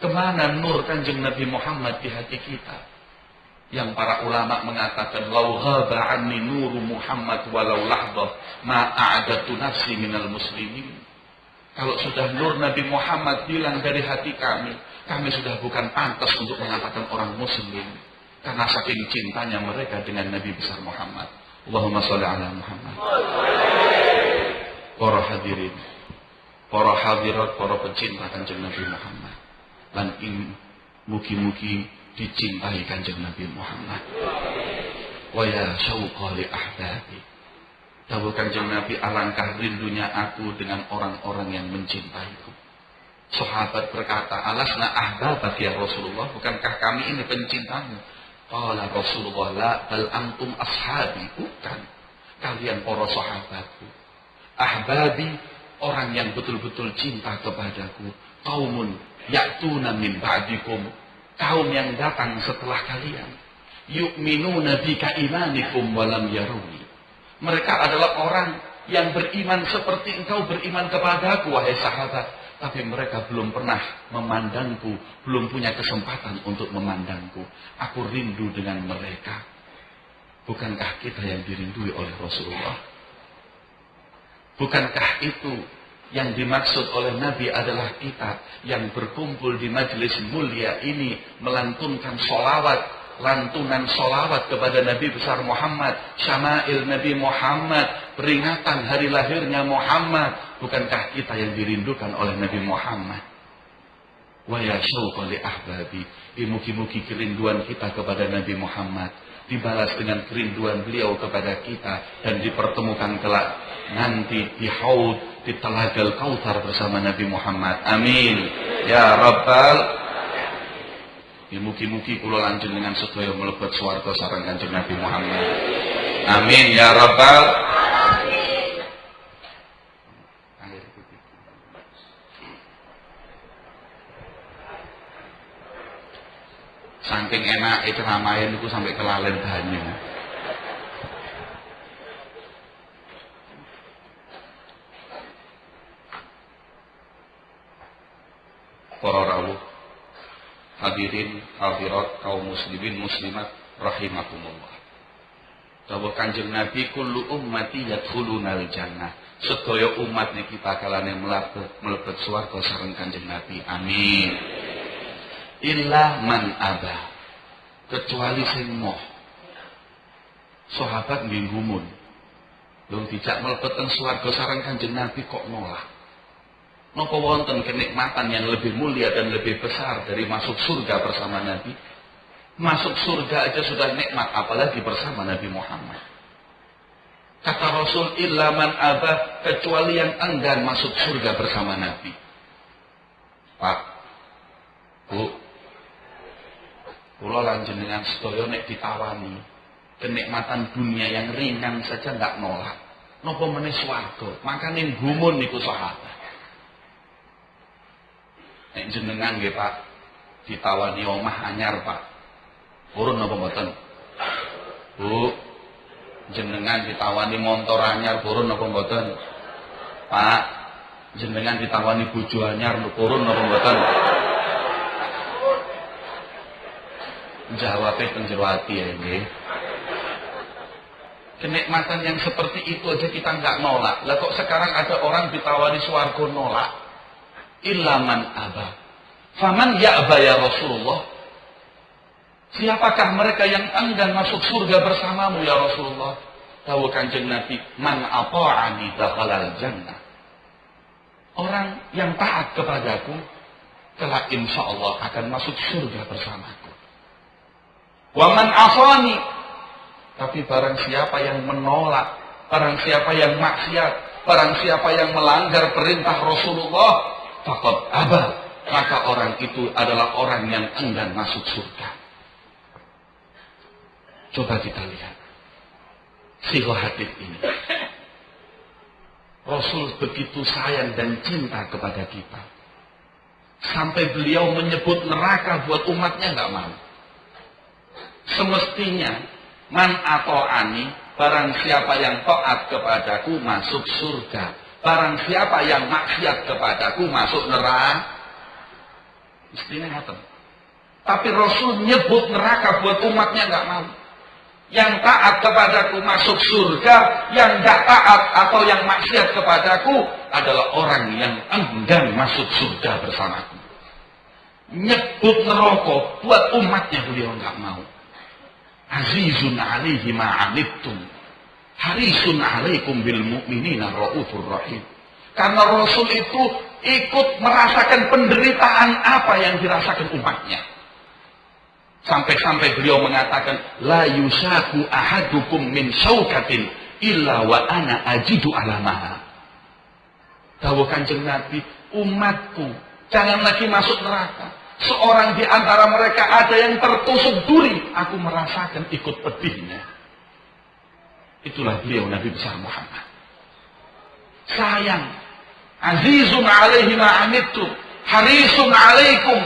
Kemana nur kanjeng Nabi Muhammad di hati kita? Yang para ulama mengatakan, lau ghaba anni nuru Muhammad walau lahdah ma a'adatu nafsi minal muslimin. Kalau sudah nur Nabi Muhammad hilang dari hati kami sudah bukan pantas untuk mengatakan orang muslim. Karena saking cintanya mereka dengan Nabi besar Muhammad. Allahumma sholli ala Muhammad. Para hadirin, para hadirat, para pecinta kanjeng Nabi Muhammad. Lan mugi-mugi dicintai kanjeng Nabi Muhammad. Wa ya syauqa li ahbabi. Dawuh kanjeng Nabi, alangkah rindunya aku dengan orang-orang yang mencintaiku. Sahabat berkata, alasna ahbabak ya Rasulullah, bukankah kami ini pencintamu? Qala Rasulullah, la bal antum ashabi. Bukan, kalian para sahabatku. Ahbabi, orang yang betul-betul cinta kepadaku. Qaumun ya'tuna min ba'dikum, kaum yang datang setelah kalian, yu'minuna bika imanikum walam yaruni, mereka adalah orang yang beriman seperti engkau beriman kepadaku wahai sahabat, tapi mereka belum pernah memandangku, belum punya kesempatan untuk memandangku. Aku rindu dengan mereka. Bukankah kita yang dirindui oleh Rasulullah? Bukankah itu yang dimaksud oleh Nabi adalah kita yang berkumpul di majelis mulia ini melantunkan sholawat, lantunan sholawat kepada Nabi besar Muhammad, syama'il Nabi Muhammad, peringatan hari lahirnya Muhammad. Bukankah kita yang dirindukan oleh Nabi Muhammad? Wa ya syauqa li ahbabi, mugi-mugi kerinduan kita kepada Nabi Muhammad dibalas dengan kerinduan beliau kepada kita dan dipertemukan kelak nanti di haud, di Telagal Kautsar bersama Nabi Muhammad. Amin ya rabbal. Mugi-mugi kula lanjut dengan sedaya mlebet swarga sareng Kanjeng Nabi Muhammad. Amin ya rabbal alamin. Saking enak ceramahe niku sampai kelalen banyu. Para rawuh, hadirin hadirat kaum muslimin muslimat rahimakumullah. Dawuh Kanjeng Nabi, kullu ummati yadkhulunal jannah. Sedaya umat niki bakalane mlebet swarga sareng Kanjeng Nabi. Amin. Illa man aba, kecuali sing moh. Sahabat nggih lho dijak mlebet teng swarga sareng Kanjeng Nabi kok nolak. Napa wonten kenikmatan yang lebih mulia dan lebih besar dari masuk surga bersama Nabi? Masuk surga aja sudah nikmat, apalagi bersama Nabi Muhammad. Kata Rasul, illa man aba, kecuali yang enggan masuk surga bersama Nabi. Pak, Bu, kula lanjut dengan sedaya nek ditawani kenikmatan dunia yang ringan saja ndak nolak. Napa meneh swarga? Makane gumun niku sahabat. Nek jenengan nggih Pak, ditawani omah anyar Pak. Purun napa mboten? Bu, jenengan ditawani montor anyar purun napa mboten? Pak, jenengan ditawani bojo anyar purun napa mboten? Jawabnya teng jero ati ya nggih. Kenikmatan yang seperti itu aja kita nggak nolak. Lah kok sekarang ada orang ditawani swarga nolak? Illa man aba. Faman ya'ba ya Rasulullah? Siapakah mereka yang enggan masuk surga bersamamu ya Rasulullah? Tahu Kanjeng Nabi, man ata'ani dakhalal jannah. Orang yang taat kepadaku kelak insyaallah akan masuk surga bersamaku. Wa man asani, tapi barang siapa yang menolak, barang siapa yang maksiat, barang siapa yang melanggar perintah Rasulullah, faqad aba, maka orang itu adalah orang yang enggan masuk surga. Coba kita lihat sirah hadis ini. Rasul begitu sayang dan cinta kepada kita, sampai beliau menyebut neraka buat umatnya nggak mau. Semestinya man ata'ani, barang siapa yang taat kepadaku masuk surga, barang siapa yang maksiat kepadaku masuk neraka. Mestinya ngoten. Tapi Rasul nyebut neraka buat umatnya nggak mau. Yang taat kepadaku masuk surga, yang tidak taat atau yang maksiat kepadaku adalah orang yang enggan masuk surga bersamaku. Nyebut neraka buat umatnya beliau nggak mau. Azizun alaihi ma'anittum, harisun alaikum bil mu'minina raufur rahim. Karena Rasul itu ikut merasakan penderitaan apa yang dirasakan umatnya. Sampai-sampai beliau mengatakan, la yusaku ahadukum min syaukatin illa wa ana ajidu alamaha. Dawuh Kanjeng Nabi, umatku jangan lagi masuk neraka. Seorang di antara mereka ada yang tertusuk duri, aku merasakan ikut pedihnya. Itulah beliau Nabi besar Muhammad. Sayang, azizun alaihi ma'anittum, harisun alaikum.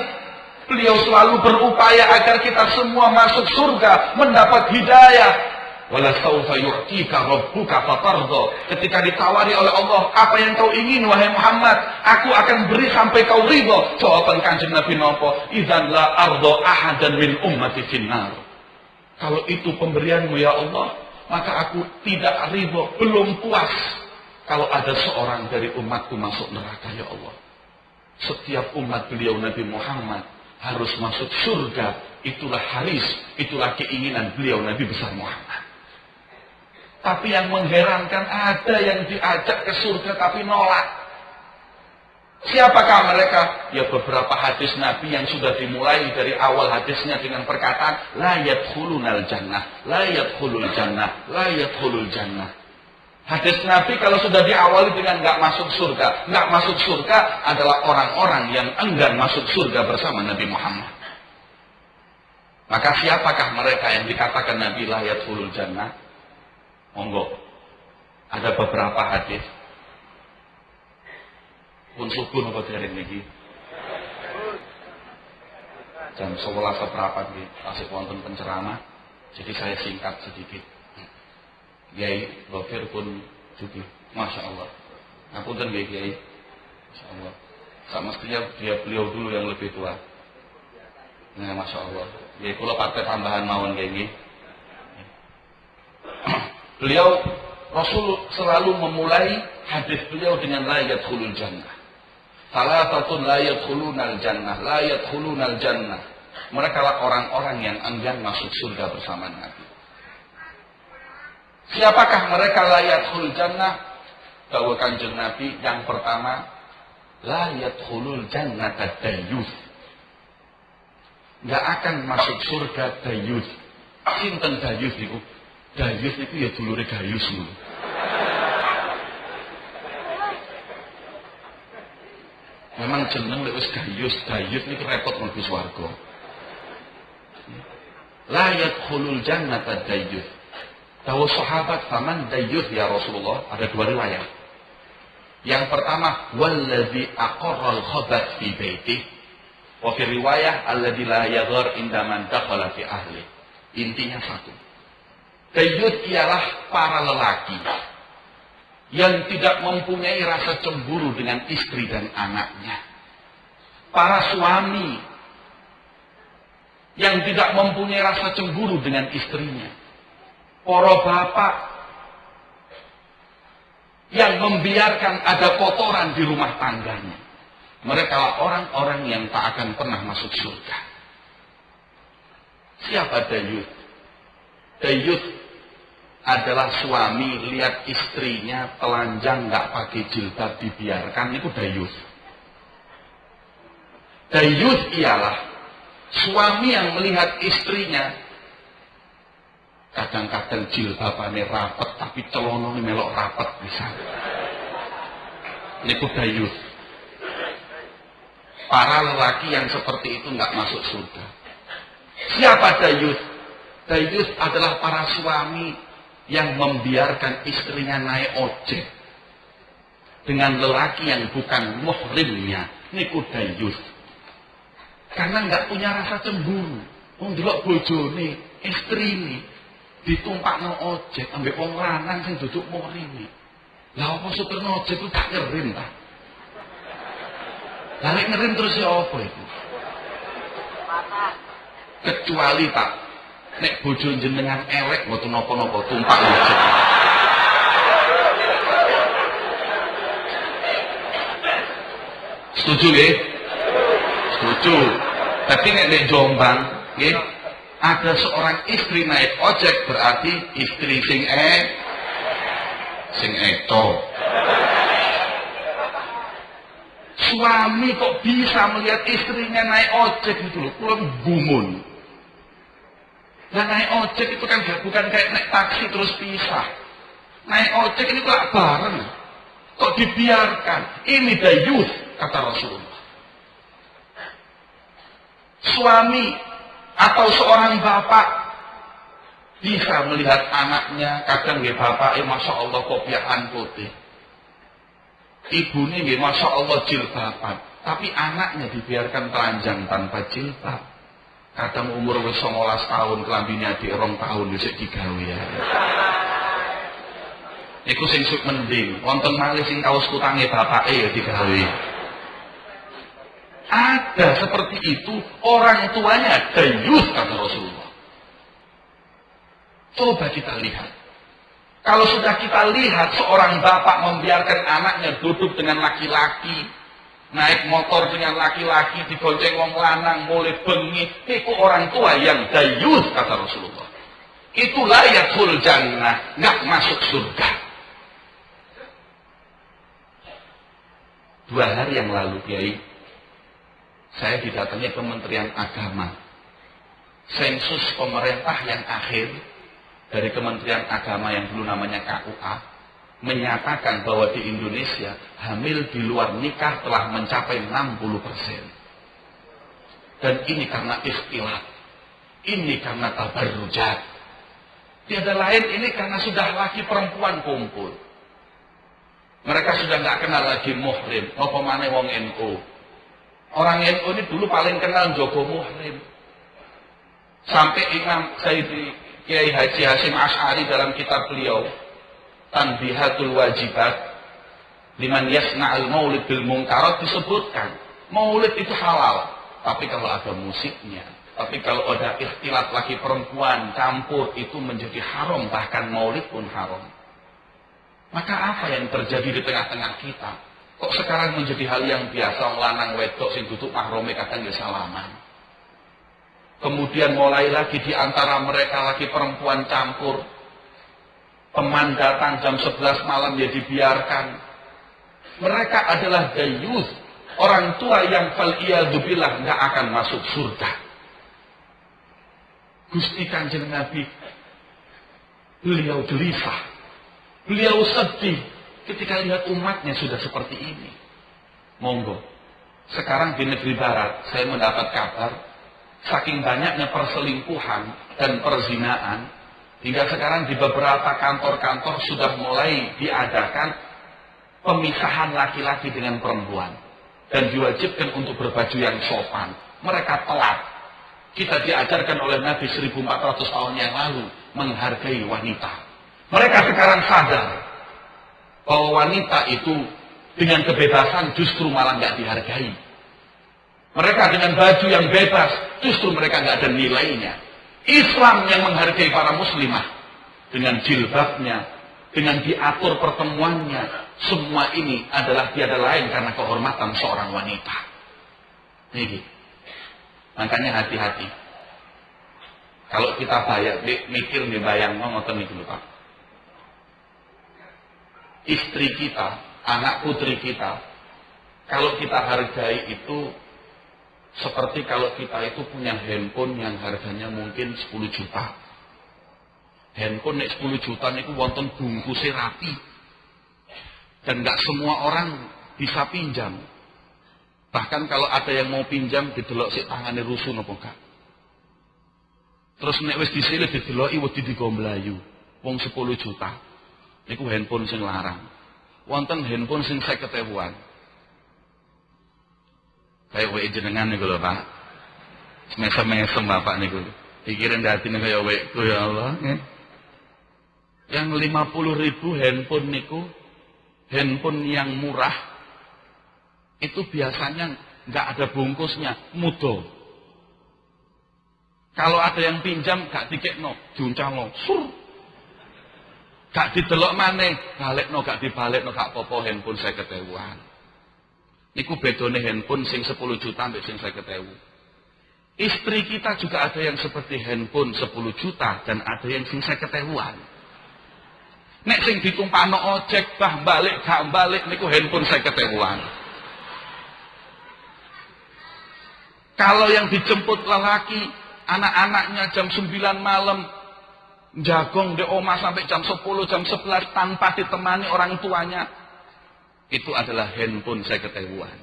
Beliau selalu berupaya agar kita semua masuk surga, mendapat hidayah. Wala sawfa yu'tika rabbuka fatardha. Ketika ditawari oleh Allah, apa yang kau ingin wahai Muhammad, aku akan beri sampai kau ridha. Jawaban Kanjeng Nabi napa? Idzan la arda ahadan min ummati finnar. Kalau itu pemberianmu ya Allah, maka aku tidak ridha, belum puas kalau ada seorang dari umatku masuk neraka ya Allah. Setiap umat beliau Nabi Muhammad harus masuk surga. Itulah haris, itulah keinginan beliau Nabi besar Muhammad. Tapi yang mengherankan, ada yang diajak ke surga tapi nolak. Siapakah mereka? Ya beberapa hadis Nabi yang sudah dimulai dari awal hadisnya dengan perkataan la yadkhulunal jannah, la yadkhulul jannah, la yadkhulul jannah. Hadis Nabi kalau sudah diawali dengan nggak masuk surga, nggak masuk surga adalah orang-orang yang enggan masuk surga bersama Nabi Muhammad. Maka siapakah mereka yang dikatakan Nabi la yadkhulul jannah? Monggo. Ada beberapa hadis. Pun subuh apa dereng niki? Jam 11 seprapat nggih, tasih wonten penceramah. Jadi saya singkat sedikit. Kiai Dhafir pun juga, Masya Allah. Ngapunten nggih Kiai, Masya Allah. Semestinya beliau dulu yang lebih tua. Nah, Masya Allah. Kiai kula partai tambahan mawon Kiai. Beliau Rasul selalu memulai hadis beliau dengan la yadkhulul jannah. Salatatun la yadkhulunal jannah, la yadkhulunal jannah. Mereka lah orang-orang yang enggan masuk surga bersama Nabi. Siapakah mereka la yadkhulul jannah? Dawuh Kanjeng Nabi yang pertama, la yadkhulul jannata dayyus. Enggak akan masuk surga dayyus. Sinten dayyus niku? Dayyus itu ya dulure Gayus lho. Memang jeneng lek wis Gayus, Dayyus niku repot mlebu swarga. La yadkhulul jannata dayyus. Dawuh sahabat, "Faman dayyus ya Rasulullah?" Ada dua riwayat. Yang pertama, wallazi aqarral khabath fi baitihi. Wa fi riwayah alladzi la yaghar inda man dakhala fi ahli. Intinya satu. Dayyus ialah para lelaki yang tidak mempunyai rasa cemburu dengan istri dan anaknya. Para suami yang tidak mempunyai rasa cemburu dengan istrinya. Para bapak yang membiarkan ada kotoran di rumah tangganya. Mereka lah orang-orang yang tak akan pernah masuk surga. Siapa dayyus? Dayyus adalah suami lihat istrinya telanjang nggak pakai jilbab dibiarkan, itu dayyus. Dayyus ialah suami yang melihat istrinya kadang-kadang jilbabannya rapet tapi celonone melok rapet misalnya. Niku dayyus. Para lelaki yang seperti itu nggak masuk surga. Siapa dayyus? Dayyus adalah para suami yang membiarkan istrinya naik ojek dengan lelaki yang bukan muhrimnya. Niku dayyus. Karena nggak punya rasa cemburu. Wong delok bojone, istrine ditumpakno ojek ambek wong lanang sing duduk muhrimi. Lah apa supir ojek ku tak ngerim ta? Lah nek ngerim terus ya apa itu? Kecuali tak nek bojo jenengan elek mboten napa-napa tumpak ojek. Setuju nggih? Setuju. Tapi nek Jombang nggih ada seorang istri naik ojek berarti istri sing eto. Suami kok bisa melihat istrinya naik ojek gitu loh, kula gumun. Nah naik ojek itu kan bukan kayak naik taksi terus pisah. Naik ojek ini kok bareng. Kok dibiarkan? Ini dayyus kata Rasulullah. Suami atau seorang bapak bisa melihat anaknya, kadang nggih bapake Masya Allah kopiahan putih. Ibunya nggih Masya Allah jilbaban. Tapi anaknya dibiarkan telanjang tanpa jilbab. Kadang umur wis 19 tahun, kelambine di 2 tahun wis digawe ya. Iku sing suk mending, wonten malih sing kaos kutange bapake ya digawe. Ada seperti itu, orang tuanya dayus kata Rasulullah. Coba kita lihat. Kalau sudah kita lihat seorang bapak membiarkan anaknya duduk dengan laki-laki, naik motor dengan laki-laki, digonceng wong lanang, mulai bengi, itu orang tua yang dayus kata Rasulullah. Itu layatul jannah, nggak masuk surga. 2 hari yang lalu, Kiai, saya didatangi Kementerian Agama. Sensus pemerintah yang akhir dari Kementerian Agama yang dulu namanya KUA menyatakan bahwa di Indonesia hamil di luar nikah telah mencapai 60%. Dan ini karena ikhtilat, ini karena tabarrujat. Tiada lain, ini karena sudah laki perempuan kumpul. Mereka sudah nggak kenal lagi muhrim, apa maneh wong NU. Orang NU ini dulu paling kenal Joko Muhrim. Sampai Imam Sayyidi Kiai Haji Hasyim Asy'ari dalam kitab beliau Tanbihatul Wajibat liman yasna'al maulid bil munkarat disebutkan maulid itu halal, tapi kalau ada musiknya, tapi kalau ada ikhtilat laki perempuan campur itu menjadi haram, bahkan maulid pun haram. Maka apa yang terjadi di tengah-tengah kita? Kok sekarang menjadi hal yang biasa, lanang wedok sing duduk mahrome kadang ya salaman. Kemudian mulai lagi di antara mereka laki perempuan campur. Teman datang jam 11 malam ya dibiarkan. Mereka adalah dayus, orang tua yang fal'iyadzubillah nggak akan masuk surga. Gusti Kanjeng Nabi, beliau gelisah. Beliau sedih ketika lihat umatnya sudah seperti ini. Monggo. Sekarang di negeri barat, saya mendapat kabar, saking banyaknya perselingkuhan dan perzinaan, hingga sekarang di beberapa kantor-kantor sudah mulai diadakan pemisahan laki-laki dengan perempuan. Dan diwajibkan untuk berbaju yang sopan. Mereka telat. Kita diajarkan oleh Nabi 1400 tahun yang lalu menghargai wanita. Mereka sekarang sadar bahwa wanita itu dengan kebebasan justru malah nggak dihargai. Mereka dengan baju yang bebas justru mereka nggak ada nilainya. Islam yang menghargai para muslimah dengan jilbabnya, dengan diatur pertemuannya, semua ini adalah tiada lain karena kehormatan seorang wanita. Ini, makanya hati-hati. Kalau kita mikir nih bayang ngoten niku Pak. Istri kita, anak putri kita, kalau kita hargai itu seperti kalau kita itu punya handphone yang harganya mungkin 10 juta. Handphone nek 10 juta niku wonten bungkusnya rapi. Dan nggak semua orang bisa pinjam. Bahkan kalau ada yang mau pinjam didelok sik tangane rusuh napa gak. Terus nek wis disilih dideloki wedi digomblayu. Wong 10 juta. Niku handphone sing larang. Wonten handphone sing 50.000-an. Kayak wae jenengan niku lho, Pak. Semesem-mesem Bapak niku. Pikirin datine kaya waeku ya Allah, nggih. Yang 50.000 handphone niku, handphone yang murah itu biasanya nggak ada bungkusnya, mudo. Kalau ada yang pinjam gak dikekno, diuncalno, sur. Gak didelok maneh, balekno gak dibalekno gak apa-apa handphone 50.000-an. Niku bedone handphone sing 10 juta mbek sing 50.000. Istri kita juga ada yang seperti handphone 10 juta dan ada yang sing 50.000-an. Nek sing ditumpakno ojek bah balik gak balik niku handphone 50.000-an. Kalau yang dijemput lelaki, anak-anaknya jam 9 malam jagong di omah sampai jam 10, jam 11 tanpa ditemani orang tuanya. Itu adalah handphone 50.000-an.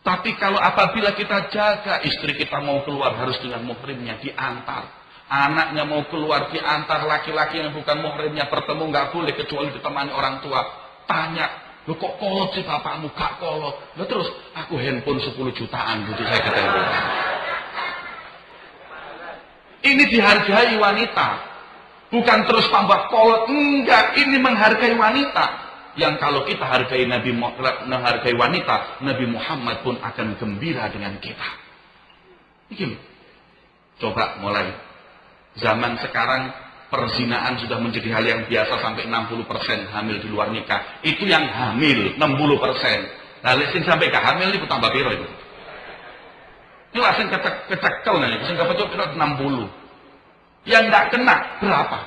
Tapi kalau apabila kita jaga, istri kita mau keluar harus dengan muhrimnya diantar. Anaknya mau keluar diantar, laki-laki yang bukan muhrimnya bertemu nggak boleh kecuali ditemani orang tua. Tanya, Loh kok kolot sih bapakmu? Gak kolot. Loh terus aku handphone 10 jutaan butuh saya ketemu. Ini dihargai wanita. Bukan terus tambah kolot. Enggak, ini menghargai wanita. Yang kalau kita hargai menghargai wanita, Nabi Muhammad pun akan gembira dengan kita. Begini. Coba mulai. Zaman sekarang perzinaan sudah menjadi hal yang biasa sampai 60% hamil di luar nikah. Itu yang hamil 60%. Nah, sing sampai ke hamil itu tambah piro itu. Ini langsung kecekel nih, sing kepecuk 60. Yang enggak kena berapa?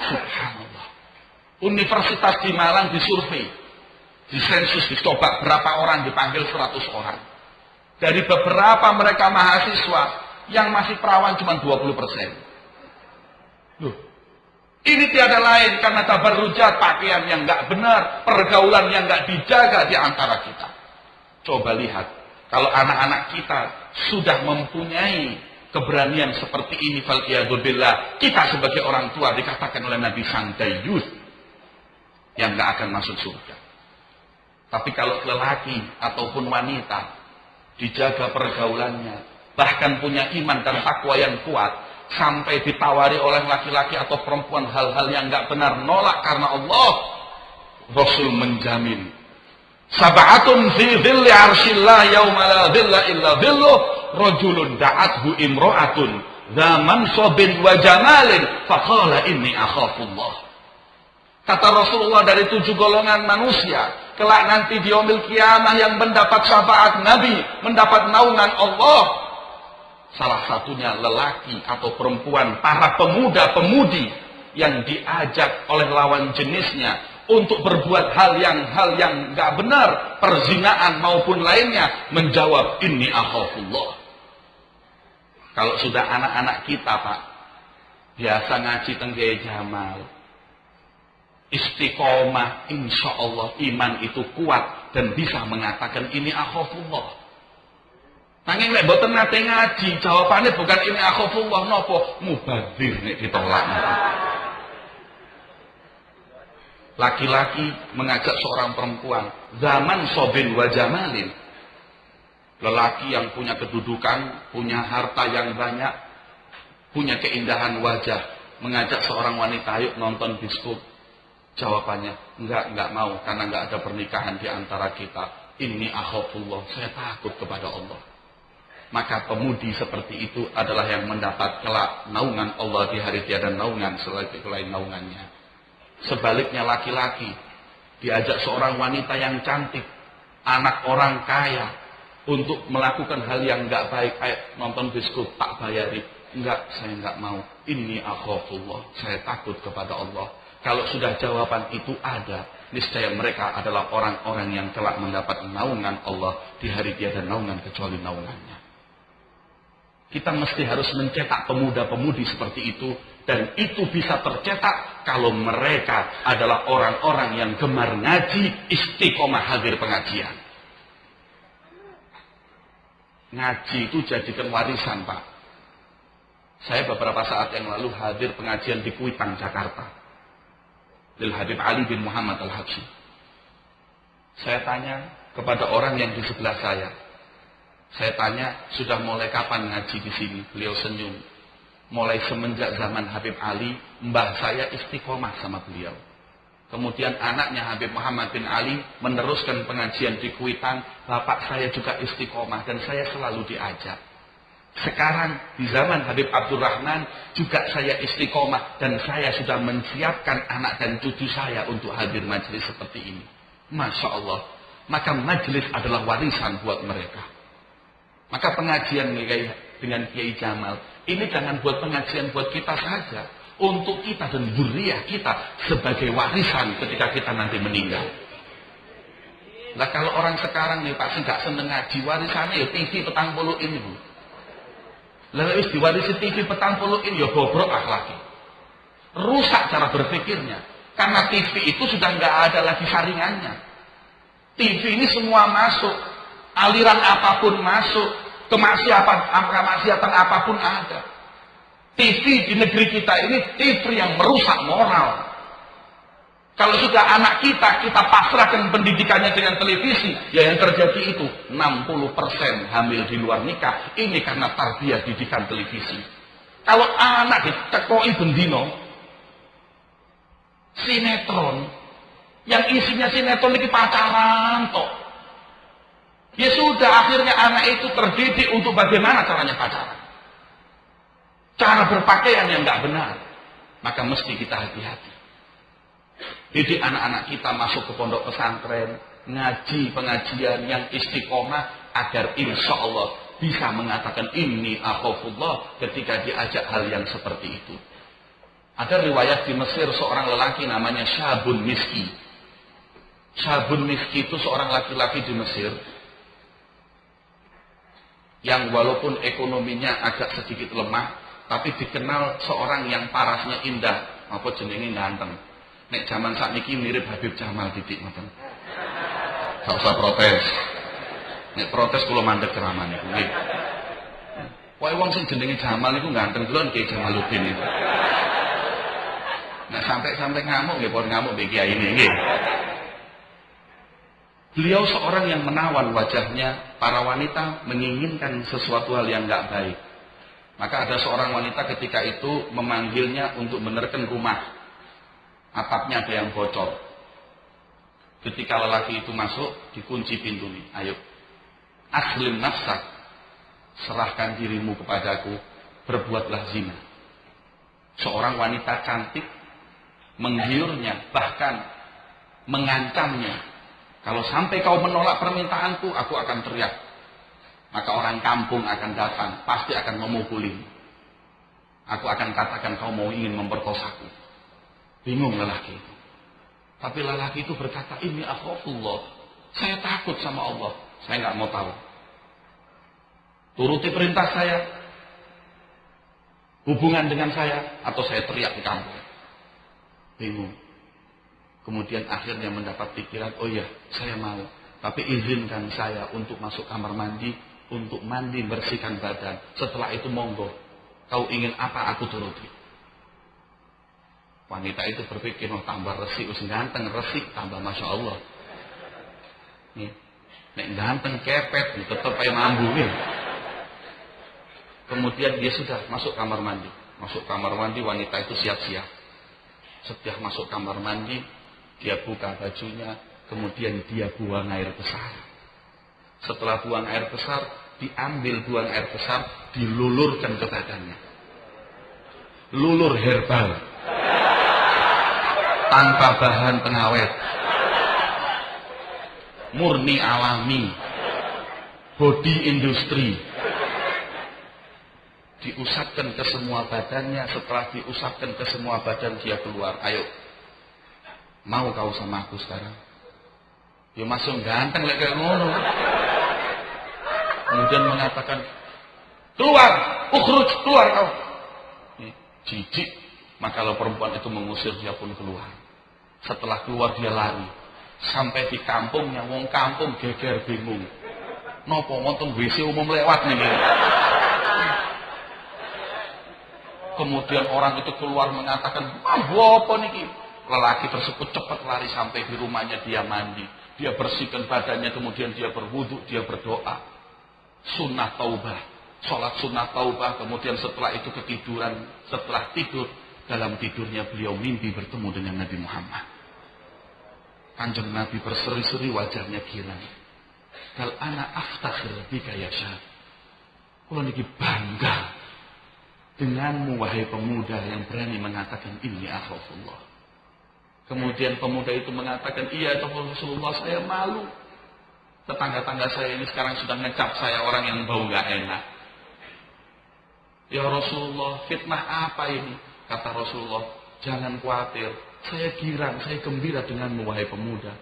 Subhanallah. Universitas di Malang disurvei, disensus, dicoba berapa orang, dipanggil 100 orang. Dari beberapa mereka mahasiswa yang masih perawan cuma 20%. Loh, ini tiada lain karena tabarrujat, pakaian yang enggak benar, pergaulan yang enggak dijaga di antara kita. Coba lihat, kalau anak-anak kita sudah mempunyai keberanian seperti ini, falqiyadzubillah, kita sebagai orang tua dikatakan oleh Nabi sang dayus yang enggak akan masuk surga. Tapi kalau lelaki ataupun wanita dijaga pergaulannya, bahkan punya iman dan takwa yang kuat, sampai ditawari oleh laki-laki atau perempuan hal-hal yang enggak benar, nolak karena Allah, Rasul menjamin sab'atun fi dhilli arshillah yauma la dhilla illa dhilluh, rajulun da'athu imra'atun dza mansabin wa jamalin faqala inni akhafullah. Kata Rasulullah, dari 7 golongan manusia kelak nanti di yaumil kiamah yang mendapat syafaat Nabi, mendapat naungan Allah, salah satunya lelaki atau perempuan, para pemuda-pemudi yang diajak oleh lawan jenisnya untuk berbuat hal yang nggak benar, perzinaan maupun lainnya, menjawab inni akhafullah. Kalau sudah anak-anak kita, Pak, biasa ngaji tenggaya Jamal, istiqomah, insya Allah iman itu kuat dan bisa mengatakan ini akhafullah. Nanging lek mboten nate ngaji, jawabannya bukan ini akhafullah napa, mubadzir nek ditolak. Laki-laki mengajak seorang perempuan, zaman sobin wa jamalin. Lelaki yang punya kedudukan, punya harta yang banyak, punya keindahan wajah, mengajak seorang wanita, ayo nonton bioskop. Jawabannya, enggak mau, karena enggak ada pernikahan di antara kita. Ini akhafullah, saya takut kepada Allah. Maka pemudi seperti itu adalah yang mendapat kelak naungan Allah di hari tiada naungan selain naungannya. Sebaliknya laki-laki diajak seorang wanita yang cantik, anak orang kaya, untuk melakukan hal yang enggak baik, kayak nonton bioskop, tak bayari. Enggak, saya enggak mau. Ini akhafullah, saya takut kepada Allah. Kalau sudah jawaban itu ada, niscaya mereka adalah orang-orang yang telah mendapat naungan Allah di hari tiada naungan kecuali naungannya. Kita mesti harus mencetak pemuda-pemudi seperti itu, dan itu bisa tercetak kalau mereka adalah orang-orang yang gemar ngaji, istiqomah hadir pengajian. Ngaji itu jadikan warisan, Pak. Saya beberapa saat yang lalu hadir pengajian di Kuitang, Jakarta. Lil Habib Ali bin Muhammad Al-Habsyi. Saya tanya kepada orang yang di sebelah saya. Saya tanya, sudah mulai kapan ngaji di sini? Beliau senyum. Mulai semenjak zaman Habib Ali, mbah saya istiqomah sama beliau. Kemudian anaknya Habib Muhammad bin Ali meneruskan pengajian di Kuitang. Bapak saya juga istiqomah dan saya selalu diajak. Sekarang di zaman Habib Abdurrahman juga saya istiqomah dan saya sudah menyiapkan anak dan cucu saya untuk hadir majelis seperti ini. Masya Allah. Maka majelis adalah warisan buat mereka. Maka pengajian dengan Kiai Jamal ini jangan buat pengajian buat kita saja, untuk kita dan zuriyah kita sebagai warisan ketika kita nanti meninggal. Nah kalau orang sekarang nih Pak nggak seneng ngaji, warisannya ya TV petang puluh ini Bu. Lalu diwarisi TV petang puluh ini ya bobrok akhlaknya, rusak cara berpikirnya. Karena TV itu sudah nggak ada lagi saringannya. TV ini semua masuk, aliran apapun masuk, kemaksiatan apapun ada. TV di negeri kita ini TV yang merusak moral. Kalau sudah anak kita pasrahkan pendidikannya dengan televisi, ya yang terjadi itu 60% hamil di luar nikah, ini karena tarbiyah didikan televisi. Kalau anak ditekoi bendino, sinetron, yang isinya sinetron ini pacaran toh. Ya sudah, akhirnya anak itu terdidik untuk bagaimana caranya pacaran. Cara berpakaian yang nggak benar. Maka mesti kita hati-hati. Didik anak-anak kita masuk ke pondok pesantren, ngaji pengajian yang istiqomah, agar insya Allah bisa mengatakan inni akhafullah ketika diajak hal yang seperti itu. Ada riwayat di Mesir seorang lelaki namanya Syabun Miski. Syabun Miski itu seorang laki-laki di Mesir yang walaupun ekonominya agak sedikit lemah, tapi dikenal seorang yang parasnya indah, apa jenenge ganteng. Nek zaman sakniki mirip Habib Jamal titik ngoten. Gak usah protes. Nek protes kula mandeg ceramah niku nggih. Wae wong sing jenenge Jamal niku ganteng delon Ki Jamaluddin itu. Nah sampai ngamuk nggih pun ngamuk mbek kiai ini nggih. Beliau seorang yang menawan wajahnya, para wanita menginginkan sesuatu hal yang enggak baik. Maka ada seorang wanita ketika itu memanggilnya untuk menerken rumah. Atapnya ada yang bocor. Ketika lelaki itu masuk, dikunci pintunya. Ayo, aslim nafsak, serahkan dirimu kepadaku, berbuatlah zina. Seorang wanita cantik, menggiurnya, bahkan mengancamnya. Kalau sampai kau menolak permintaanku, aku akan teriak. Maka orang kampung akan datang, pasti akan memukulimu. Aku akan katakan kau mau ingin memperkosaku. Bingung lelaki itu. Tapi lelaki itu berkata, ini akhafullah. Saya takut sama Allah. Saya nggak mau tahu. Turuti perintah saya. Hubungan dengan saya. Atau saya teriak di kampung. Bingung. Kemudian akhirnya mendapat pikiran, oh iya, saya mau. Tapi izinkan saya untuk masuk kamar mandi. Untuk mandi, bersihkan badan. Setelah itu monggo. Kau ingin apa, aku turuti. Wanita itu berpikir, oh, tambah resik, ganteng, resik, tambah Masya Allah. Nih, nek ganteng, kepet, tetap kayak mambu. Nih. Kemudian dia sudah masuk kamar mandi. Masuk kamar mandi, wanita itu siap-siap. Setiap masuk kamar mandi, dia buka bajunya, kemudian dia buang air besar. Setelah buang air besar, diambil buang air besar, dilulurkan ke badannya. Lulur herbal. Tanpa bahan pengawet, murni alami, body industri, diusapkan ke semua badannya. Setelah diusapkan ke semua badan, dia keluar. Ayo, mau kau sama aku sekarang? Ya masuk ganteng kayak ngono. Kemudian mengatakan, keluar, ukhruj, keluar kau. Jijik. Maka kalau perempuan itu mengusir, dia pun keluar. Setelah keluar dia lari. Sampai di kampungnya, wong kampung geger bingung. Nopo wonten WC umum lewat nih. Kemudian orang itu keluar mengatakan, apa niki? Lelaki tersebut cepat lari sampai di rumahnya, dia mandi. Dia bersihkan badannya, kemudian dia berwudu, dia berdoa. Sunnah taubah. Sholat sunnah taubah. Kemudian setelah itu ketiduran. Setelah tidur, dalam tidurnya beliau mimpi bertemu dengan Nabi Muhammad. Kanjeng Nabi berseri-seri, wajahnya girang. Kal ana aftakhir bika ya syab. Kula niki bangga denganmu wahai pemuda yang berani mengatakan ini akhafullah. Kemudian pemuda itu mengatakan, iya Rasulullah, saya malu. Tetangga-tangga saya ini sekarang sudah ngecap saya orang yang bau gak enak. Ya Rasulullah, fitnah apa ini? Kata Rasulullah, jangan khawatir. Saya girang, saya gembira denganmu wahai pemuda.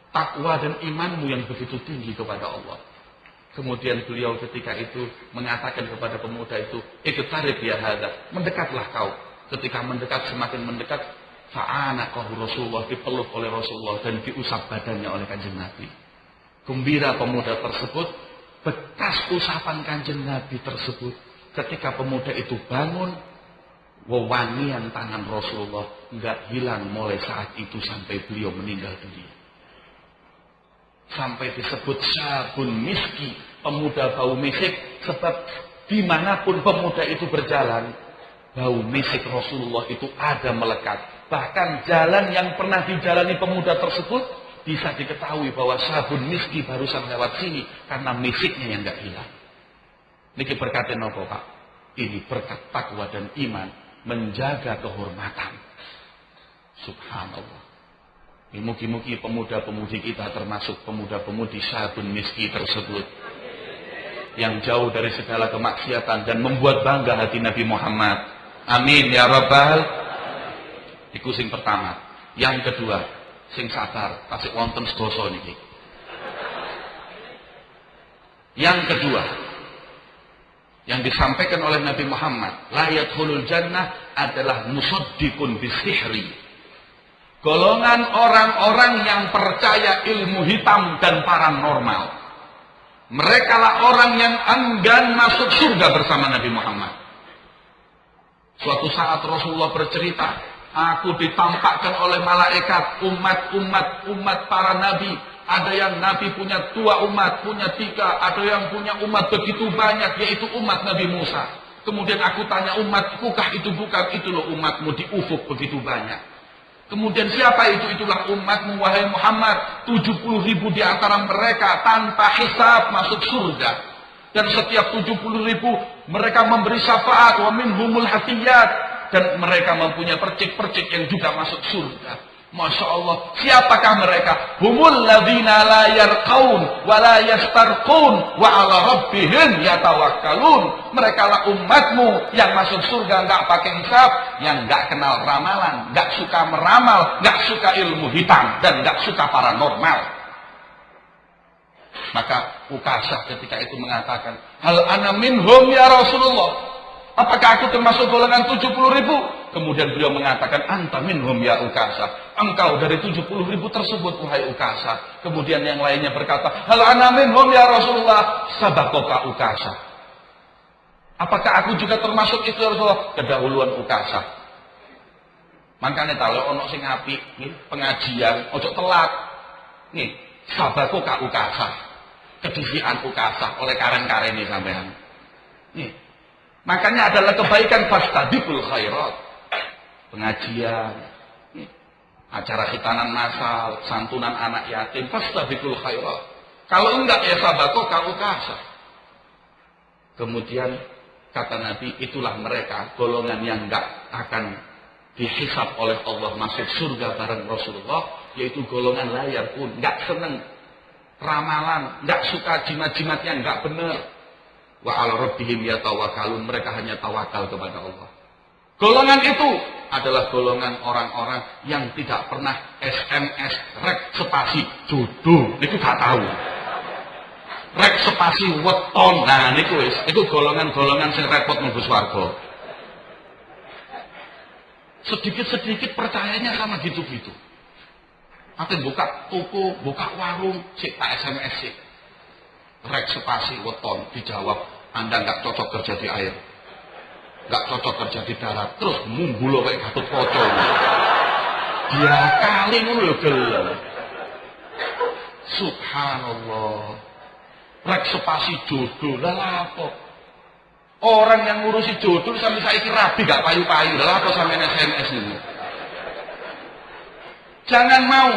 Takwa dan imanmu yang begitu tinggi kepada Allah. Kemudian beliau ketika itu mengatakan kepada pemuda itu, iqtarib ya hadza, mendekatlah kau. Ketika mendekat, semakin mendekat, fa'anaqahu Rasulullah, dipeluk oleh Rasulullah dan diusap badannya oleh Kanjeng Nabi. Gembira pemuda tersebut, bekas usapan Kanjeng Nabi tersebut. Ketika pemuda itu bangun, wewangian tangan Rasulullah nggak hilang mulai saat itu sampai beliau meninggal dunia. Sampai disebut syabun miski, pemuda bau misik, sebab dimanapun pemuda itu berjalan, bau misik Rasulullah itu ada melekat. Bahkan jalan yang pernah dijalani pemuda tersebut bisa diketahui bahwa sabun miski barusan lewat sini karena misiknya yang nggak hilang. Niki berkatin apa Pak? Ini berkat takwa dan iman menjaga kehormatan. Subhanallah. Mugi-mugi pemuda-pemudi kita termasuk pemuda-pemudi sabun miski tersebut yang jauh dari segala kemaksiatan dan membuat bangga hati Nabi Muhammad. Amin ya rabbal. Iku sing pertama. Yang kedua, sing sabar, tasik wonten sedoso niki. Yang kedua, yang disampaikan oleh Nabi Muhammad, la yadkhulul jannah adalah musaddiqun bisihri. Golongan orang-orang yang percaya ilmu hitam dan paranormal. Mereka lah orang yang enggan masuk surga bersama Nabi Muhammad. Suatu saat Rasulullah bercerita, aku ditampakkan oleh malaikat umat para nabi. Ada yang Nabi punya 2 umat, punya 3. Ada yang punya umat begitu banyak, yaitu umat Nabi Musa. Kemudian aku tanya, umatkukah itu? Bukan, itu loh umatmu di ufuk begitu banyak. Kemudian siapa itu? Itulah umatmu wahai Muhammad. 70.000 di antara mereka tanpa hisab masuk surga. Dan setiap 70.000 mereka memberi syafaat, wa minhumul hafiyat. Dan mereka mempunyai percik-percik yang juga masuk surga. Masya Allah, siapakah mereka? Humul ladzina la yarqaun wa la yastarqun wa ala rabbihim yatawakkalun. Mereka lah umatmu yang masuk surga nggak pakai hisab, yang nggak kenal ramalan, nggak suka meramal, nggak suka ilmu hitam dan nggak suka paranormal. Maka Ukasah ketika itu mengatakan, hal ana minhum ya Rasulullah. Apakah aku termasuk golongan 70.000? Kemudian beliau mengatakan, anta minhum ya Ukasah. Engkau dari 70.000 tersebut, wahai Ukasah. Kemudian yang lainnya berkata, hal ana minhum ya Rasulullah. Sabakoka Ukasah. Apakah aku juga termasuk itu ya Rasulullah? Kedahuluan Ukasah. Makanya kalau ono sing apik, pengajian, ojo telat. Nih, sabakoka Ukasah. Kedisian Ukasah oleh karen-karen ini sampean. Nih. Makanya adalah kebaikan fastabiqul khairat. Pengajian, acara khitanan masal, santunan anak yatim, fastabiqul khairat. Kalau enggak ya sabako kau kasah. Kemudian kata Nabi, itulah mereka golongan yang enggak akan dihisab oleh Allah masuk surga bareng Rasulullah, yaitu golongan layar pun enggak seneng ramalan, enggak suka jimat-jimat yang enggak benar. Wa ala rabbihim yatawakkalun, mereka hanya tawakal kepada Allah. Golongan itu adalah golongan orang-orang yang tidak pernah SMS rek spasi jodoh, itu gak tahu. Rek spasi weton, nah niku wis, itu golongan-golongan sing repot mlebu swarga. Sedikit-sedikit percayanya sama gitu-gitu. Ate buka toko, buka warung, sik tak SMS sik. Rek spasi weton, dijawab, Anda nggak cocok kerja di air, nggak cocok kerja di darat, terus mumbulo kayak Gatot Kaca. Dia kali ngono yo gelem. Subhanallah. Rek spasi jodoh, lah apa? Orang yang ngurusi jodoh sampai saiki rabi gak payu-payu, lah apa sampean SMS ini? Jangan mau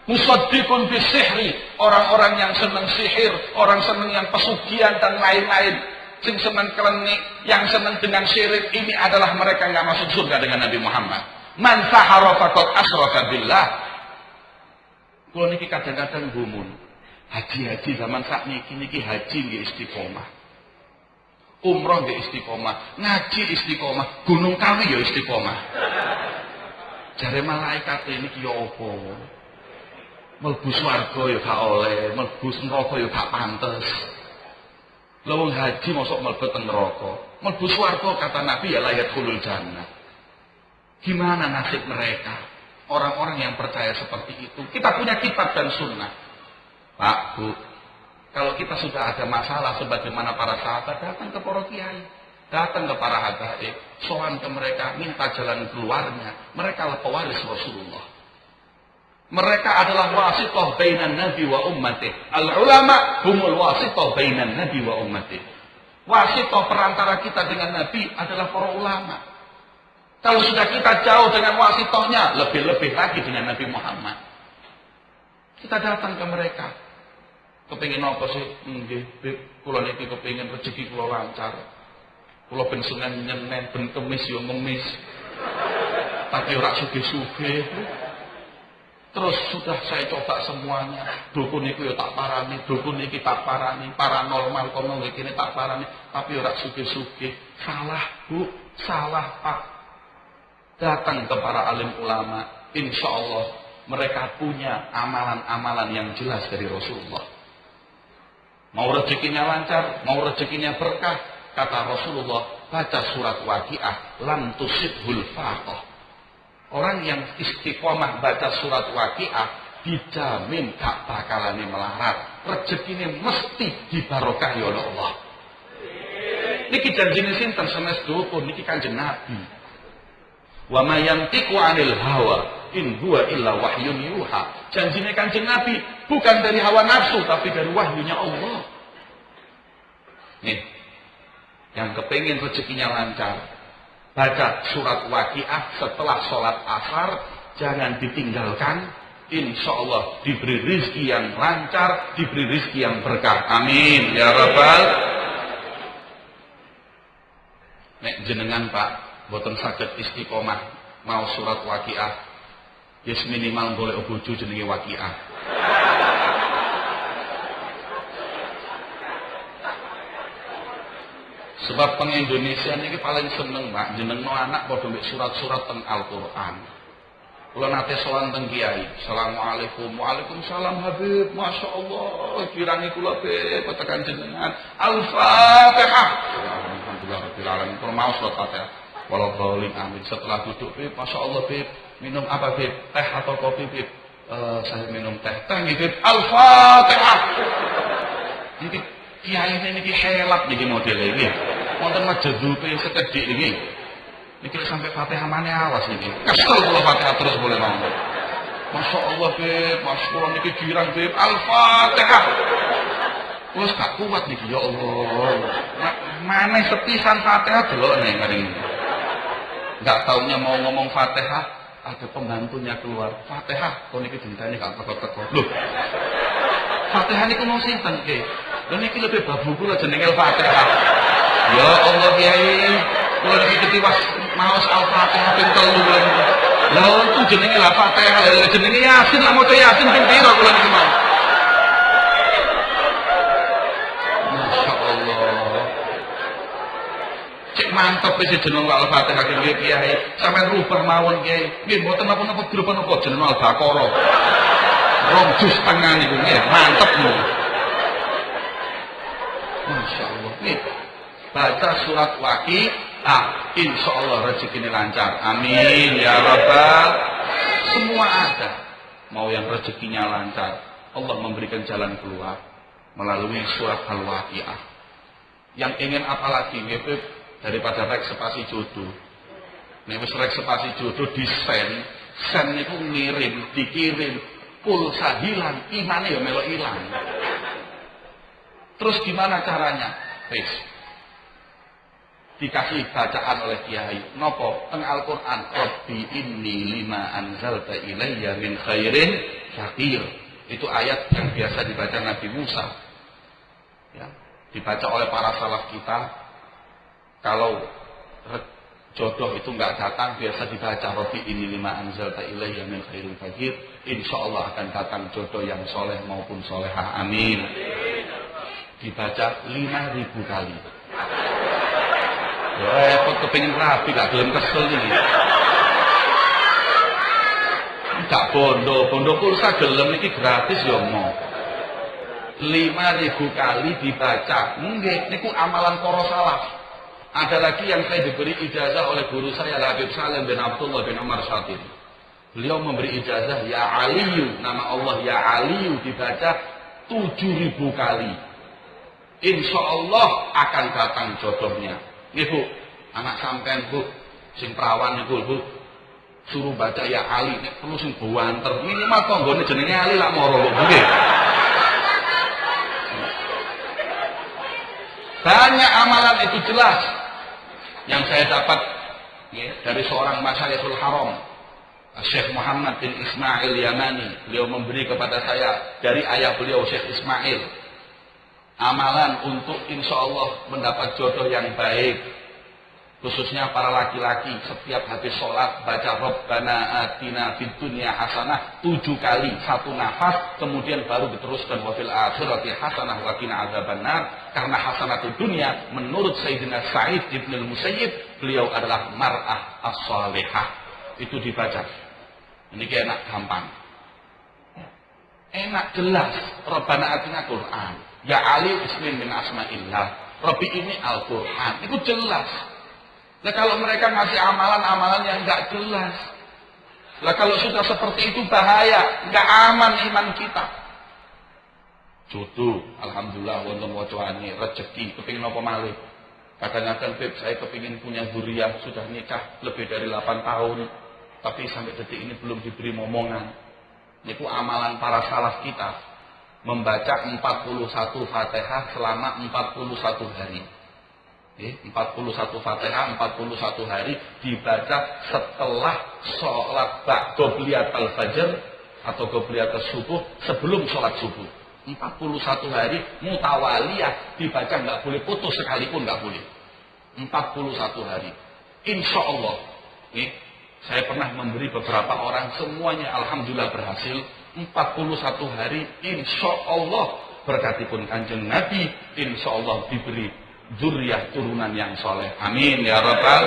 musaddiqun bisihri, orang-orang yang senang sihir, orang senang yang pesugihan dan lain-lain, yang senang klenik, yang senang dengan syirik, ini adalah mereka yang masuk surga dengan Nabi Muhammad. Man sahara faqad asyraka billah. Kulo niki kadang-kadang gumun. Haji-haji zaman sakniki niki haji nggih istiqomah. Umroh nggih istiqomah, ngaji istiqomah, Gunung Kawi ya istiqomah. Jare malaikat niki ya apa? Mlebu swarga ya gak oleh, mlebu neraka ya gak pantes. Lha wong haji mosok mlebu teng neraka. Mlebu swarga kata Nabi ya layak khulul jannah. Gimana nasib mereka? Orang-orang yang percaya seperti itu. Kita punya kitab dan sunnah. Pak, Bu, kalau kita sudah ada masalah sebagaimana para sahabat, datang ke para kiai. Datang ke para habaib, sowan ke mereka, minta jalan keluarnya. Mereka adalah pewaris Rasulullah. Mereka adalah wasithah bainan nabi wa ummati. Al-ulama humul wasithah bainan nabi wa ummati. Wasithah perantara kita dengan nabi adalah para ulama. Kalau sudah kita jauh dengan wasithahnya, lebih-lebih lagi dengan Nabi Muhammad. Kita datang ke mereka. Kepengin apa sih? Nggih, kula niki kepengin rezeki kula lancar. Kula ben Senin nyenen, ben Kemis yo ngemis. Tapi ora sugih-sugih. Terus sudah saya coba semuanya. Dukun niku yo tak parani, dukun niki tak parani, paranormal kono ngene tak parani, tapi ora sugih-sugih. Salah, Bu, salah, Pak. Datang ke para alim ulama, insya Allah mereka punya amalan-amalan yang jelas dari Rasulullah. Mau rezekinya lancar, mau rezekinya berkah, kata Rasulullah, baca surat Waqiah, lam tusibhul faqah. Orang yang istiqomah baca surat Waqiah dijamin gak bakalan melarat, rezekinya mesti dibarokahi oleh Allah. Niki janjine sinten sanes dukun, niki Kanjeng Nabi. Wa ma yantiqu 'anil hawa in huwa illa wahyun yuha. Janjine Kanjeng Nabi bukan dari hawa nafsu tapi dari wahyunya Allah. Nih, yang kepengin rezekinya lancar, baca surat Waqiah setelah sholat asar, jangan ditinggalkan. Insya Allah diberi rezeki yang lancar, diberi rezeki yang berkah. Amin ya rabbal. Nek jenengan Pak boten saged istiqomah mau surat Waqiah, yes minimal boleh bojo jenenge Waqiah. Sebab peng Indonesia niki paling seneng Pak jenengno anak padha mbek surat-surat teng Al-Qur'an. Kula nate sowan teng kiai, Assalamualaikum. Waalaikumsalam Habib, masyaallah. Kirani kula be tekan jenengan. Al-Fatihah. Alhamdulillah rabbil alamin. Kula mau surat Fatihah. Walau bauling amin. Setelah duduk, Bib, Masya Allah, Bib, minum apa, Bib? Teh atau kopi, Bib? Saya minum teh. Teh, Bib. Al-Fatihah. Ini kiai ini helat nih modelnya ini. Wonten majedupe sekedhik iki. Niki sampai Fatihah maneh awas niki. Kesel kula Fatihah terus boleh mau. Masya Allah, Bib, Mas kula niki girang, Bib. Al-Fatihah. Wes gak kuat niki ya Allah. Maneh sepisan Fatihah delok ning ngaring. Enggak taunya mau ngomong Fatihah, ada pembantunya keluar. Fatihah, kok niki dinteni gak teko-teko. Lho. Fatihah niku mau sinten nggih? Lha niki lebih babu kula jenenge Fatihah. Ya Allah Kiai, kula niki ketiwas maos Al-Fatihah ping 3 kula niku. Lah itu jenenge la Fatihah, lha jenenge Yasin, lah maca Yasin ping pira kula niki mau. Mantap wis jeneng Al-Fatihah nggih Kiai. Sampeyan rubah mawon Kiai. Nggih mboten napa-napa grup napa jeneng Al-Baqarah. 2 juz setengah niku nggih, mantep niku. Masyaallah. Nggih. Baca surat Waqiah, insyaallah rezekine lancar. Amin ya rabbal. Semua ada. Mau yang rezekinya lancar, Allah memberikan jalan keluar melalui surat Al-Waqiah. Yang ingin apalagi nggih daripada reservasi jodoh. Nek wis reservasi jodoh disen, sen niku ngirim, dikirim, pulsa hilang, imane ya melok ilang. Terus gimana caranya? Wis. Dikasih bacaan oleh kiai. Napa? Teng Al-Qur'an, Rabbi inni lima anzalta ilayya min khairin syakir. Itu ayat yang biasa dibaca Nabi Musa. Ya, dibaca oleh para salaf kita. Kalau jodoh itu nggak datang, biasa dibaca Rabbi ini lima anzalta ilayya min khairil fakir. Insya Allah akan datang jodoh yang soleh maupun solehah. Amin. Dibaca 5.000 kali. Repot kepingin rapi, gak gelem kesel ini. Gak bondo pulsa gelem ini gratis ya mau. 5.000 kali dibaca. Nggih, niku amalan para salaf. Ada lagi yang saya diberi ijazah oleh guru saya Habib Salim bin Abdullah bin Umar Syatib. Beliau memberi ijazah ya Aliyu, nama Allah ya Aliyu dibaca 7.000 kali. Insya Allah akan datang jodohnya. Nggih Bu, anak sampean Bu, sing perawan niku Bu, suruh baca ya Ali, nek perlu sing buanter, minimal tanggane jenenge Ali lak moro kok nggih. Banyak amalan itu jelas yang saya dapat ya, dari seorang Masyayikhul Haram, Syekh Muhammad bin Ismail Yamani. Beliau memberi kepada saya dari ayah beliau Syekh Ismail amalan untuk insya Allah mendapat jodoh yang baik, khususnya para laki-laki. Setiap habis sholat baca Rabbana atina fid dunya hasanah 7 kali, 1 nafas, kemudian baru diteruskan wa fil akhirati hasanah wa qina adzabannar. Karena hasanatul dunya menurut Sayyidina Sa'id ibn al-Musayyib, beliau adalah mar'ah as-salihah. Itu dibaca. Ini kayak enak gampang. Enak jelas. Rabbana atina Quran. Ya Ali ismin min asma'illah. Rabbi ini Al-Quran. Itu jelas. Nah kalau mereka ngasih amalan-amalan yang nggak jelas, lah kalau sudah seperti itu bahaya, nggak aman iman kita. Jodoh, alhamdulillah, wonten wajahane rezeki, kepingin apa malih. Kadang-kadang Beb, saya kepingin punya zuriyah, sudah nikah lebih dari 8 tahun, tapi sampai detik ini belum diberi momongan. Itu amalan para salaf kita, membaca 41 Fatihah selama 41 hari. 41 Fatihah 41 hari dibaca setelah sholat qobliyatul fajr atau qobliyatul subuh, sebelum sholat subuh. 41 hari mutawaliyah dibaca, nggak boleh putus sekalipun, nggak boleh. 41 hari. Insya Allah, saya pernah memberi beberapa orang, semuanya alhamdulillah berhasil. 41 hari, insya Allah berkatipun Kanjeng Nabi, insya Allah diberi dzurriyyah turunan yang soleh. Amin ya rabbal.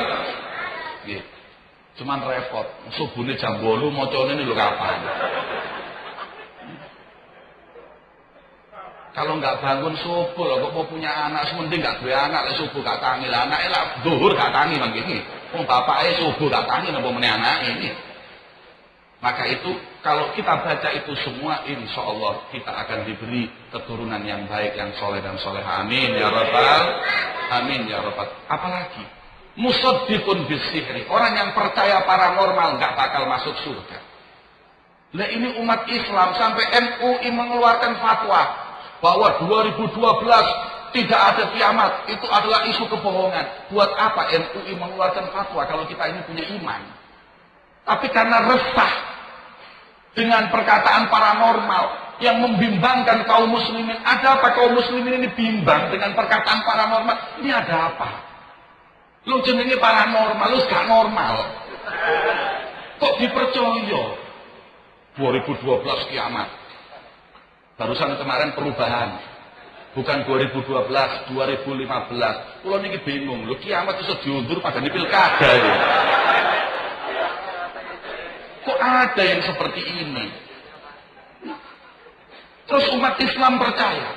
Cuman repot, subuhnya jam 8 mocone ini lho kapan? Kalau nggak bangun subuh loh, kok mau punya anak, sementing nggak punya anak, lah subuh gak tangi lah, anaknya lah zuhur gak tangi bang gini. Bapaknya subuh gak tangi, nopo meneh anak ini. Maka itu kalau kita baca itu semua, insya Allah kita akan diberi keturunan yang baik, yang soleh dan soleh. Amin ya rabbal, amin ya rabbal. Apalagi musaddiqun bisihri, orang yang percaya paranormal nggak bakal masuk surga. Nah ini umat Islam sampai MUI mengeluarkan fatwa bahwa 2012 tidak ada kiamat, itu adalah isu kebohongan. Buat apa MUI mengeluarkan fatwa kalau kita ini punya iman? Tapi karena resah dengan perkataan paranormal yang membimbangkan kaum muslimin. Ada apa kaum muslimin ini bimbang dengan perkataan paranormal? Ini ada apa? Lu jenenge paranormal, lu gak normal. Kok dipercaya? 2012 kiamat. Barusan kemarin perubahan. Bukan 2012, 2015. Kulo niki bingung, lho kiamat iso diundur padahal pilkada ya. Kok ada yang seperti ini? Terus umat Islam percaya.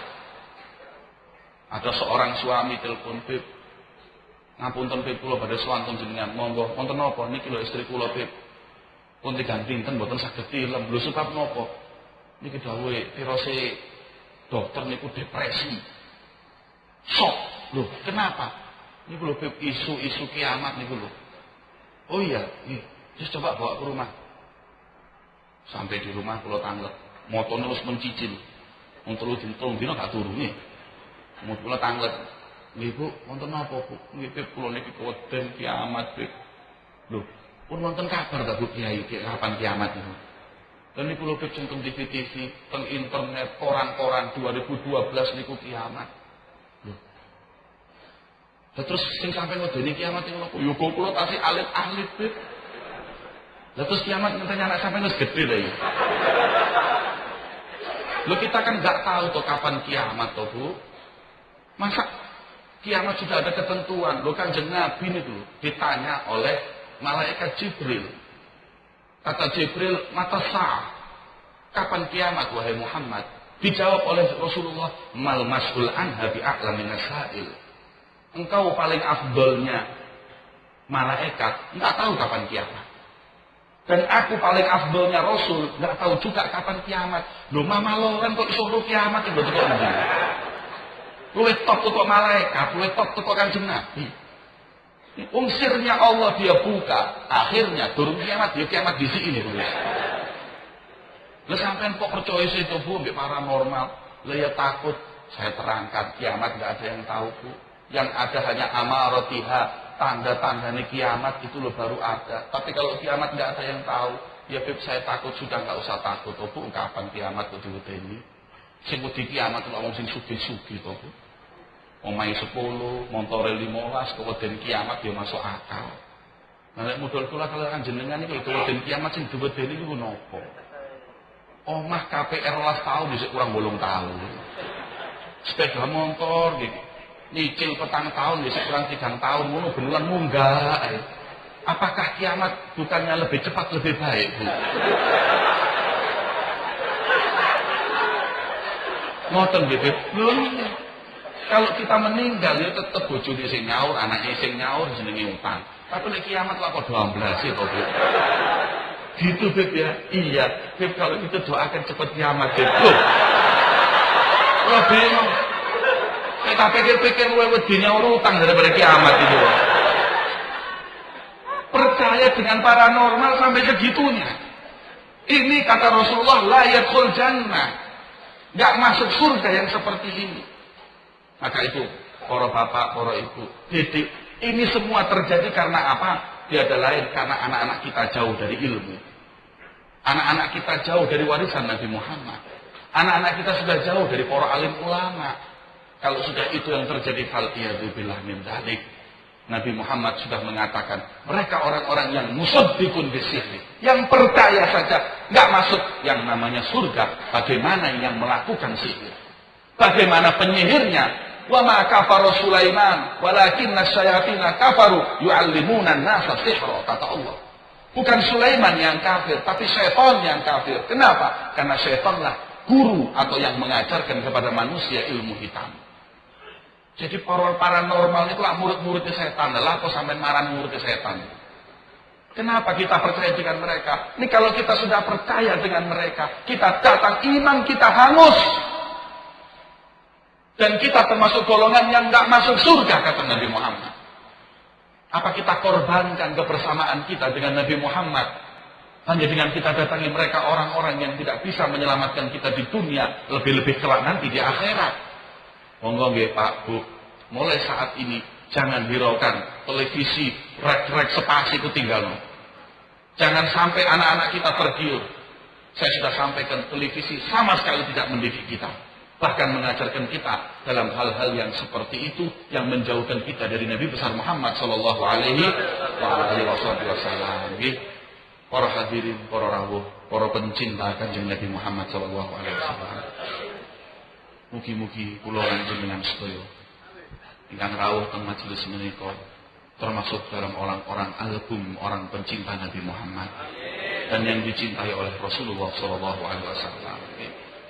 Ada seorang suami telepon, Beb, ngapunten Beb, kula badhe swantun jenengan, monggo wonten napa niki lho istri kula Beb. Pun tigang pinten mboten saged tilem. Lho sebab napa? Niki dawuhe pirose dokter niku depresi. Shock. Loh, kenapa? Niku lho Beb, isu-isu kiamat niku lho. Oh iya, nggih. Terus coba bawa ke rumah. Sampai di rumah kula tanglet, motone wis mencicil. Wong telu dina gak turu nggih. Kula tanglet. Nggih Bu, wonten napa Bu? Nggih Beb, kula niki keweden kiamat Beb. Lho, pun wonten kabar ta Bu Kiai kapan kiamat niku? Dan niku lho Beb teng TV-TV, teng internet, koran-koran 2012 niku kiamat. Lho. Terus sing sampe ngedeni kiamat niku napa? Yo kula tasih alit-alit Beb. Lah terus kiamat ngenteni anak sampai wis gede lho. Lo kita kan nggak tahu tuh kapan kiamat toh Bu. Masa kiamat sudah ada ketentuan? Lo Kanjeng Nabi itu ditanya oleh malaikat Jibril. Kata Jibril, mata sah. Kapan kiamat wahai Muhammad? Dijawab oleh Rasulullah, mal mas'ul anha bi'a'la minas sa'il. Engkau paling afdolnya malaikat, nggak tahu kapan kiamat. Dan aku paling afdolnya Rasul, nggak tahu juga kapan kiamat. Loh mama lo kan kok iso kiamat itu kok. Luwih top kok malaikat, luwih top kok Kanjeng Nabi. Sirnya Allah dia buka, akhirnya turun kiamat, dia kiamat di sini. Lah sampean kok percaya sih itu Bu, paranormal? Lah ya takut. Saya terangkan kiamat nggak ada yang tahu Bu. Yang ada hanya amaratiha, tanda-tanda kiamat itu loh baru ada. Tapi kalau kiamat nggak ada yang tahu, ya Beb saya takut sudah nggak usah takut. Oh Bu, kapan kiamat itu ini? Sing wedi kiamat lho wong sing sugih-sugih to Bu. Omahe 10, montore 15, keweden kiamat ya masuk akal. Nah nek modal kula kalian jenengan iki keweden kiamat sing diwedeni iku napa? Omah KPR 12 tahun dhisik kurang 8 tahun. Sepeda motor gitu. Nyicil petang tahun dhisik kurang 3 tahun ngono beneran munggah. Apakah kiamat bukannya lebih cepat lebih baik, Bu? Ngoten gitu. Kalau kita meninggal ya tetap bojone sing nyaur, anake sing nyaur jenenge utang. Tapi nek kiamat kok 12 ya kok, Bu. Gitu Beb ya. Iya, Beb kalau itu doakan cepat kiamat, Beb. Loh, bingung. Kita pikir-pikir luwih wedi nyaur utang daripada kiamat itu. Percaya dengan paranormal sampai segitunya. Ini kata Rasulullah la yadkhul jannah. Enggak masuk surga yang seperti ini. Maka itu, para bapak, para ibu, didik, ini semua terjadi karena apa? Tiada lain karena anak-anak kita jauh dari ilmu. Anak-anak kita jauh dari warisan Nabi Muhammad. Anak-anak kita sudah jauh dari para alim ulama. Kalau sudah itu yang terjadi, fal'iyadzubillah min dzalik. Nabi Muhammad sudah mengatakan, mereka orang-orang yang musaddiqun bisihri, yang percaya saja, nggak masuk yang namanya surga. Bagaimana yang melakukan sihir? Bagaimana penyihirnya? Wa ma kafara Sulaiman walakinna syayatina kafaru yu'allimuna an-nasa sihra, kata Allah. Bukan Sulaiman yang kafir, tapi syaitan yang kafir. Kenapa? Karena syaitanlah guru atau yang mengajarkan kepada manusia ilmu hitam. Jadi paranormal itu lah murid-muridnya setan. Lah kok sampai marah muridnya setan? Kenapa kita percaya dengan mereka? Ini kalau kita sudah percaya dengan mereka, kita datang iman kita hangus. Dan kita termasuk golongan yang nggak masuk surga, kata Nabi Muhammad. Apa kita korbankan kebersamaan kita dengan Nabi Muhammad hanya dengan kita datangi mereka orang-orang yang tidak bisa menyelamatkan kita di dunia, lebih-lebih kelak nanti di akhirat? Monggo nggih Pak Bu, mulai saat ini jangan hiraukan televisi, rek-rek spasi itu tinggal. Jangan sampai anak-anak kita tergiur. Saya sudah sampaikan, televisi sama sekali tidak mendidik kita. Bahkan mengajarkan kita dalam hal-hal yang seperti itu, yang menjauhkan kita dari Nabi besar Muhammad sallallahu alaihi wasallam. Para hadirin, para rawuh, para pencinta Kanjeng Nabi Muhammad sallallahu alaihi wasallam. Mugi-mugi kula panjenengan sedaya ingkang rawuh teng majelis menika termasuk dalam orang-orang album orang pencinta Nabi Muhammad dan yang dicintai oleh Rasulullah sallallahu alaihi wasallam.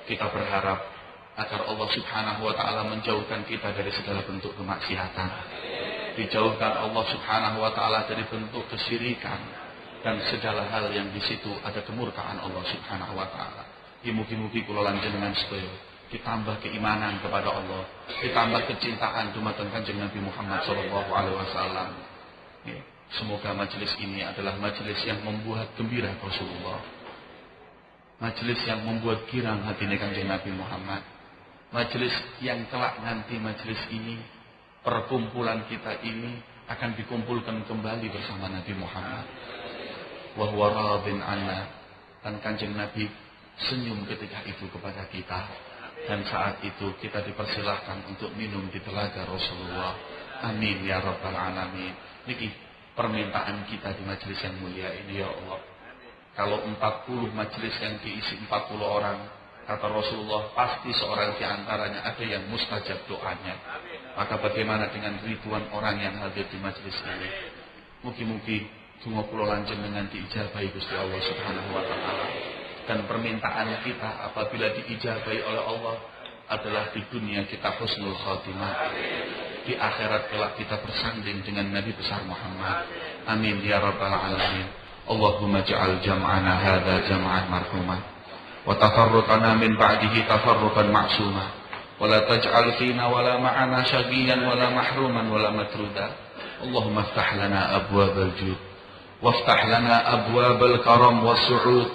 Kita berharap agar Allah Subhanahu wa taala menjauhkan kita dari segala bentuk kemaksiatan. Dijauhkan Allah Subhanahu wa taala dari bentuk kesyirikan dan segala hal yang di situ ada kemurkaan Allah Subhanahu wa taala. Mugi-mugi kula lan jenengan sedaya ditambah keimanan kepada Allah, ditambah kecintaan dumateng Kanjeng Nabi Muhammad sallallahu alaihi wasallam. Semoga majelis ini adalah majelis yang membuat gembira Rasulullah. Majelis yang membuat girang hatinya Kanjeng Nabi Muhammad. Majelis yang kelak nanti majelis ini, perkumpulan kita ini akan dikumpulkan kembali bersama Nabi Muhammad. Wa huwa radin anna, dan Kanjeng Nabi senyum ketika itu kepada kita. Dan saat itu kita dipersilahkan untuk minum di telaga Rasulullah. Amin ya rabbal alamin. Niki permintaan kita di majelis yang mulia ini ya Allah. Kalau 40 majelis yang diisi 40 orang, kata Rasulullah, pasti seorang di antaranya ada yang mustajab doanya. Maka bagaimana dengan ribuan orang yang hadir di majelis ini? Mugi-mugi donga kula lan jenengan diijabahi Gusti Allah Subhanahu wa taala. Dan permintaan kita apabila diijabahi oleh Allah adalah di dunia kita husnul khatimah, di akhirat kelak kita bersanding dengan Nabi besar Muhammad. Amin ya rabbal alamin. Allahumma ja'al jam'ana hadza jam'an marhumah wa tafarruqana min ba'dihi tafarruqan ma'suma wa la taj'al fina wa la ma'ana syaqiyan wa la mahruman wa la matruda اللهم افتح لنا أبواب الجود وافتح لنا أبواب الكرم والسعود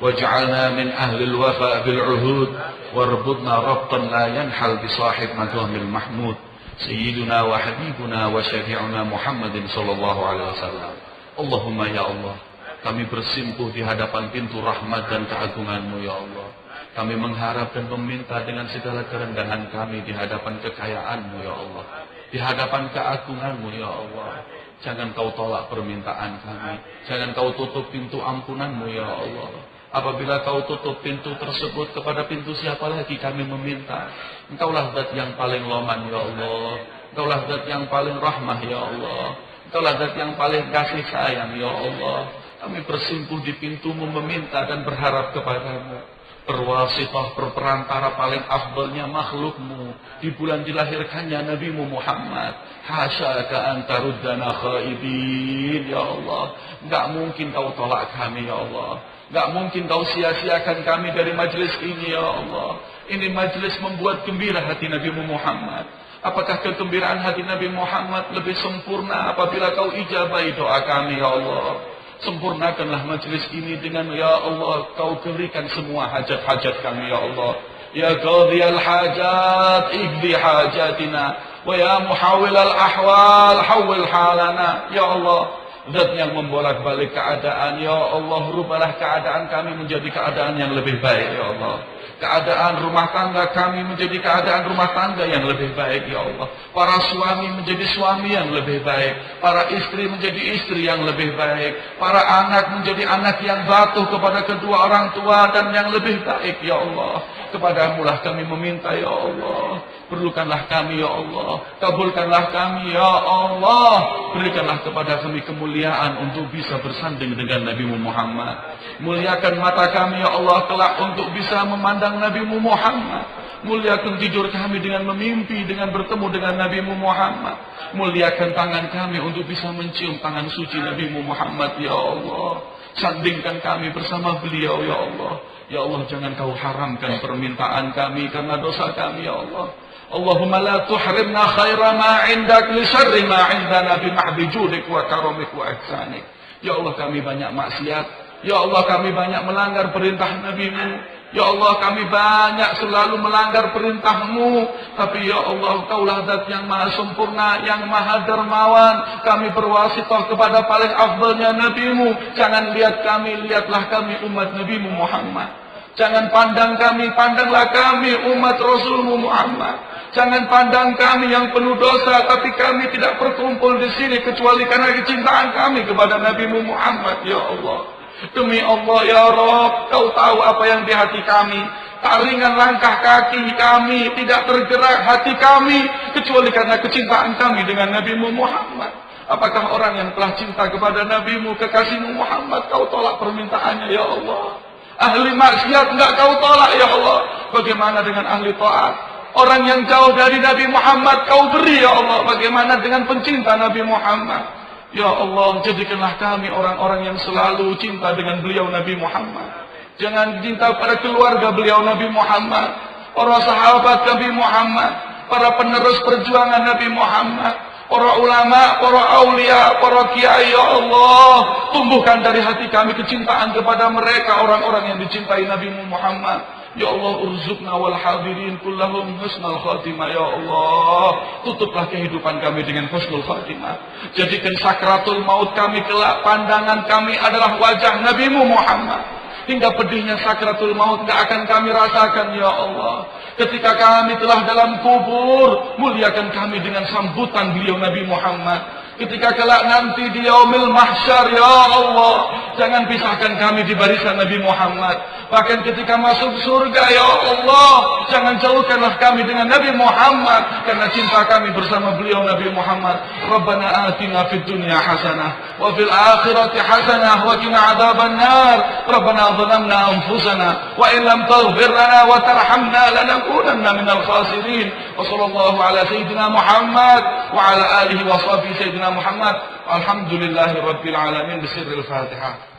واجعلنا من أهل الوفاء بالعهود واربطنا ربطا لا ينحل بصاحب مقام المحمود سيدنا وحبيبنا وشفيعنا محمد صلى الله عليه وسلم. Allahumma ya Allah, kami bersimpuh di hadapan pintu rahmat dan keagungan-Mu ya Allah. Kami mengharap dan meminta dengan segala kerendahan kami di hadapan kekayaan-Mu ya Allah, di hadapan keagungan-Mu ya Allah. Jangan Kau tolak permintaan kami, jangan Kau tutup pintu ampunan-Mu ya Allah. Apabila Kau tutup pintu tersebut, kepada pintu siapa lagi kami meminta? Engkaulah zat yang paling loman ya Allah, Engkaulah zat yang paling rahmah ya Allah, Engkaulah zat yang paling kasih sayang ya Allah. Kami bersimpuh di pintu-Mu meminta dan berharap kepada-Mu. Perwasitah, perperantara paling afdalnya makhluk-Mu di bulan dilahirkannya Nabi-Mu Muhammad. Hasyaka anta ruddana khaibin ya Allah. Enggak mungkin Kau tolak kami ya Allah, enggak mungkin Kau sia-siakan kami dari majelis ini ya Allah. Ini majelis membuat gembira hati Nabi-Mu Muhammad. Apakah kegembiraan hati Nabi Muhammad lebih sempurna apabila Kau ijabahi doa kami ya Allah? Sempurnakanlah majelis ini dengan ya Allah, Kau berikan semua hajat-hajat kami ya Allah. Ya qadhiyal hajat iqdi hajatina wa ya muhawwilal ahwal hawwil halana ya Allah. Zat yang membolak-balik keadaan ya Allah, rubahlah keadaan kami menjadi keadaan yang lebih baik ya Allah. Keadaan rumah tangga kami menjadi keadaan rumah tangga yang lebih baik ya Allah. Para suami menjadi suami yang lebih baik, para istri menjadi istri yang lebih baik, para anak menjadi anak yang patuh kepada kedua orang tua dan yang lebih baik ya Allah. Kepadamu lah kami meminta ya Allah. Perlukanlah kami ya Allah, kabulkanlah kami ya Allah. Berikanlah kepada kami kemuliaan untuk bisa bersanding dengan Nabi-Mu Muhammad. Muliakan mata kami ya Allah kelak untuk bisa memandang Nabi-Mu Muhammad. Muliakan tidur kami dengan memimpi, dengan bertemu dengan Nabi-Mu Muhammad. Muliakan tangan kami untuk bisa mencium tangan suci Nabi-Mu Muhammad ya Allah. Sandingkan kami bersama beliau ya Allah. Ya Allah, jangan Kau haramkan permintaan kami karena dosa kami ya Allah. Allahumma la tuhrimna khaira ma indak li syarri ma indana bi mahdi judik wa karamik wa ihsanik. Ya Allah, kami banyak maksiat. Ya Allah, kami banyak melanggar perintah Nabi-Mu. Ya Allah, kami banyak selalu melanggar perintah-Mu. Tapi ya Allah, Kaulah zat yang maha sempurna, yang maha dermawan. Kami berwasitah kepada paling afdalnya Nabi-Mu. Jangan lihat kami, lihatlah kami umat Nabi-Mu Muhammad. Jangan pandang kami, pandanglah kami umat Rasul-Mu Muhammad. Jangan pandang kami yang penuh dosa, tapi kami tidak berkumpul di sini kecuali karena kecintaan kami kepada Nabi-Mu Muhammad ya Allah. Demi Allah ya Rabb, Kau tahu apa yang di hati kami. Tak ringan langkah kaki kami, tidak tergerak hati kami kecuali karena kecintaan kami dengan Nabi-Mu Muhammad. Apakah orang yang telah cinta kepada Nabi-Mu, kekasih-Mu Muhammad, Kau tolak permintaannya ya Allah? Ahli maksiat enggak Kau tolak ya Allah. Bagaimana dengan ahli taat? Orang yang jauh dari Nabi Muhammad Kau beri ya Allah. Bagaimana dengan pencinta Nabi Muhammad? Ya Allah, jadikanlah kami orang-orang yang selalu cinta dengan beliau Nabi Muhammad. Jangan cinta pada keluarga beliau Nabi Muhammad, para sahabat Nabi Muhammad, para penerus perjuangan Nabi Muhammad, para ulama, para aulia, para kiai ya Allah. Tumbuhkan dari hati kami kecintaan kepada mereka, orang-orang yang dicintai Nabi Muhammad. Ya Allah, urzukna wal hadirin kullahum husnul khatimah ya Allah. Tutuplah kehidupan kami dengan husnul khatimah. Jadikan sakratul maut kami kelak pandangan kami adalah wajah Nabi-Mu Muhammad. Hingga pedihnya sakratul maut tidak akan kami rasakan ya Allah. Ketika kami telah dalam kubur, muliakan kami dengan sambutan beliau Nabi Muhammad. Ketika kelak nanti di yaumil mahsyar ya Allah, jangan pisahkan kami di barisan Nabi Muhammad. Bahkan ketika masuk surga ya Allah, jangan jauhkanlah kami dengan Nabi Muhammad, karena cinta kami bersama beliau Nabi Muhammad. Rabbana atina fid dunya hasanah wa fil akhirati hasanah wa qina adzabannar. Rabbana zalamna anfusana wa in lam taghfir lana wa tarhamna lanakunanna minal khasirin. Wa sallallahu ala sayyidina Muhammad wa ala alihi wa sahbihi sayyidina Muhammad. Alhamdulillahi rabbil alamin. Bisirril Fatihah.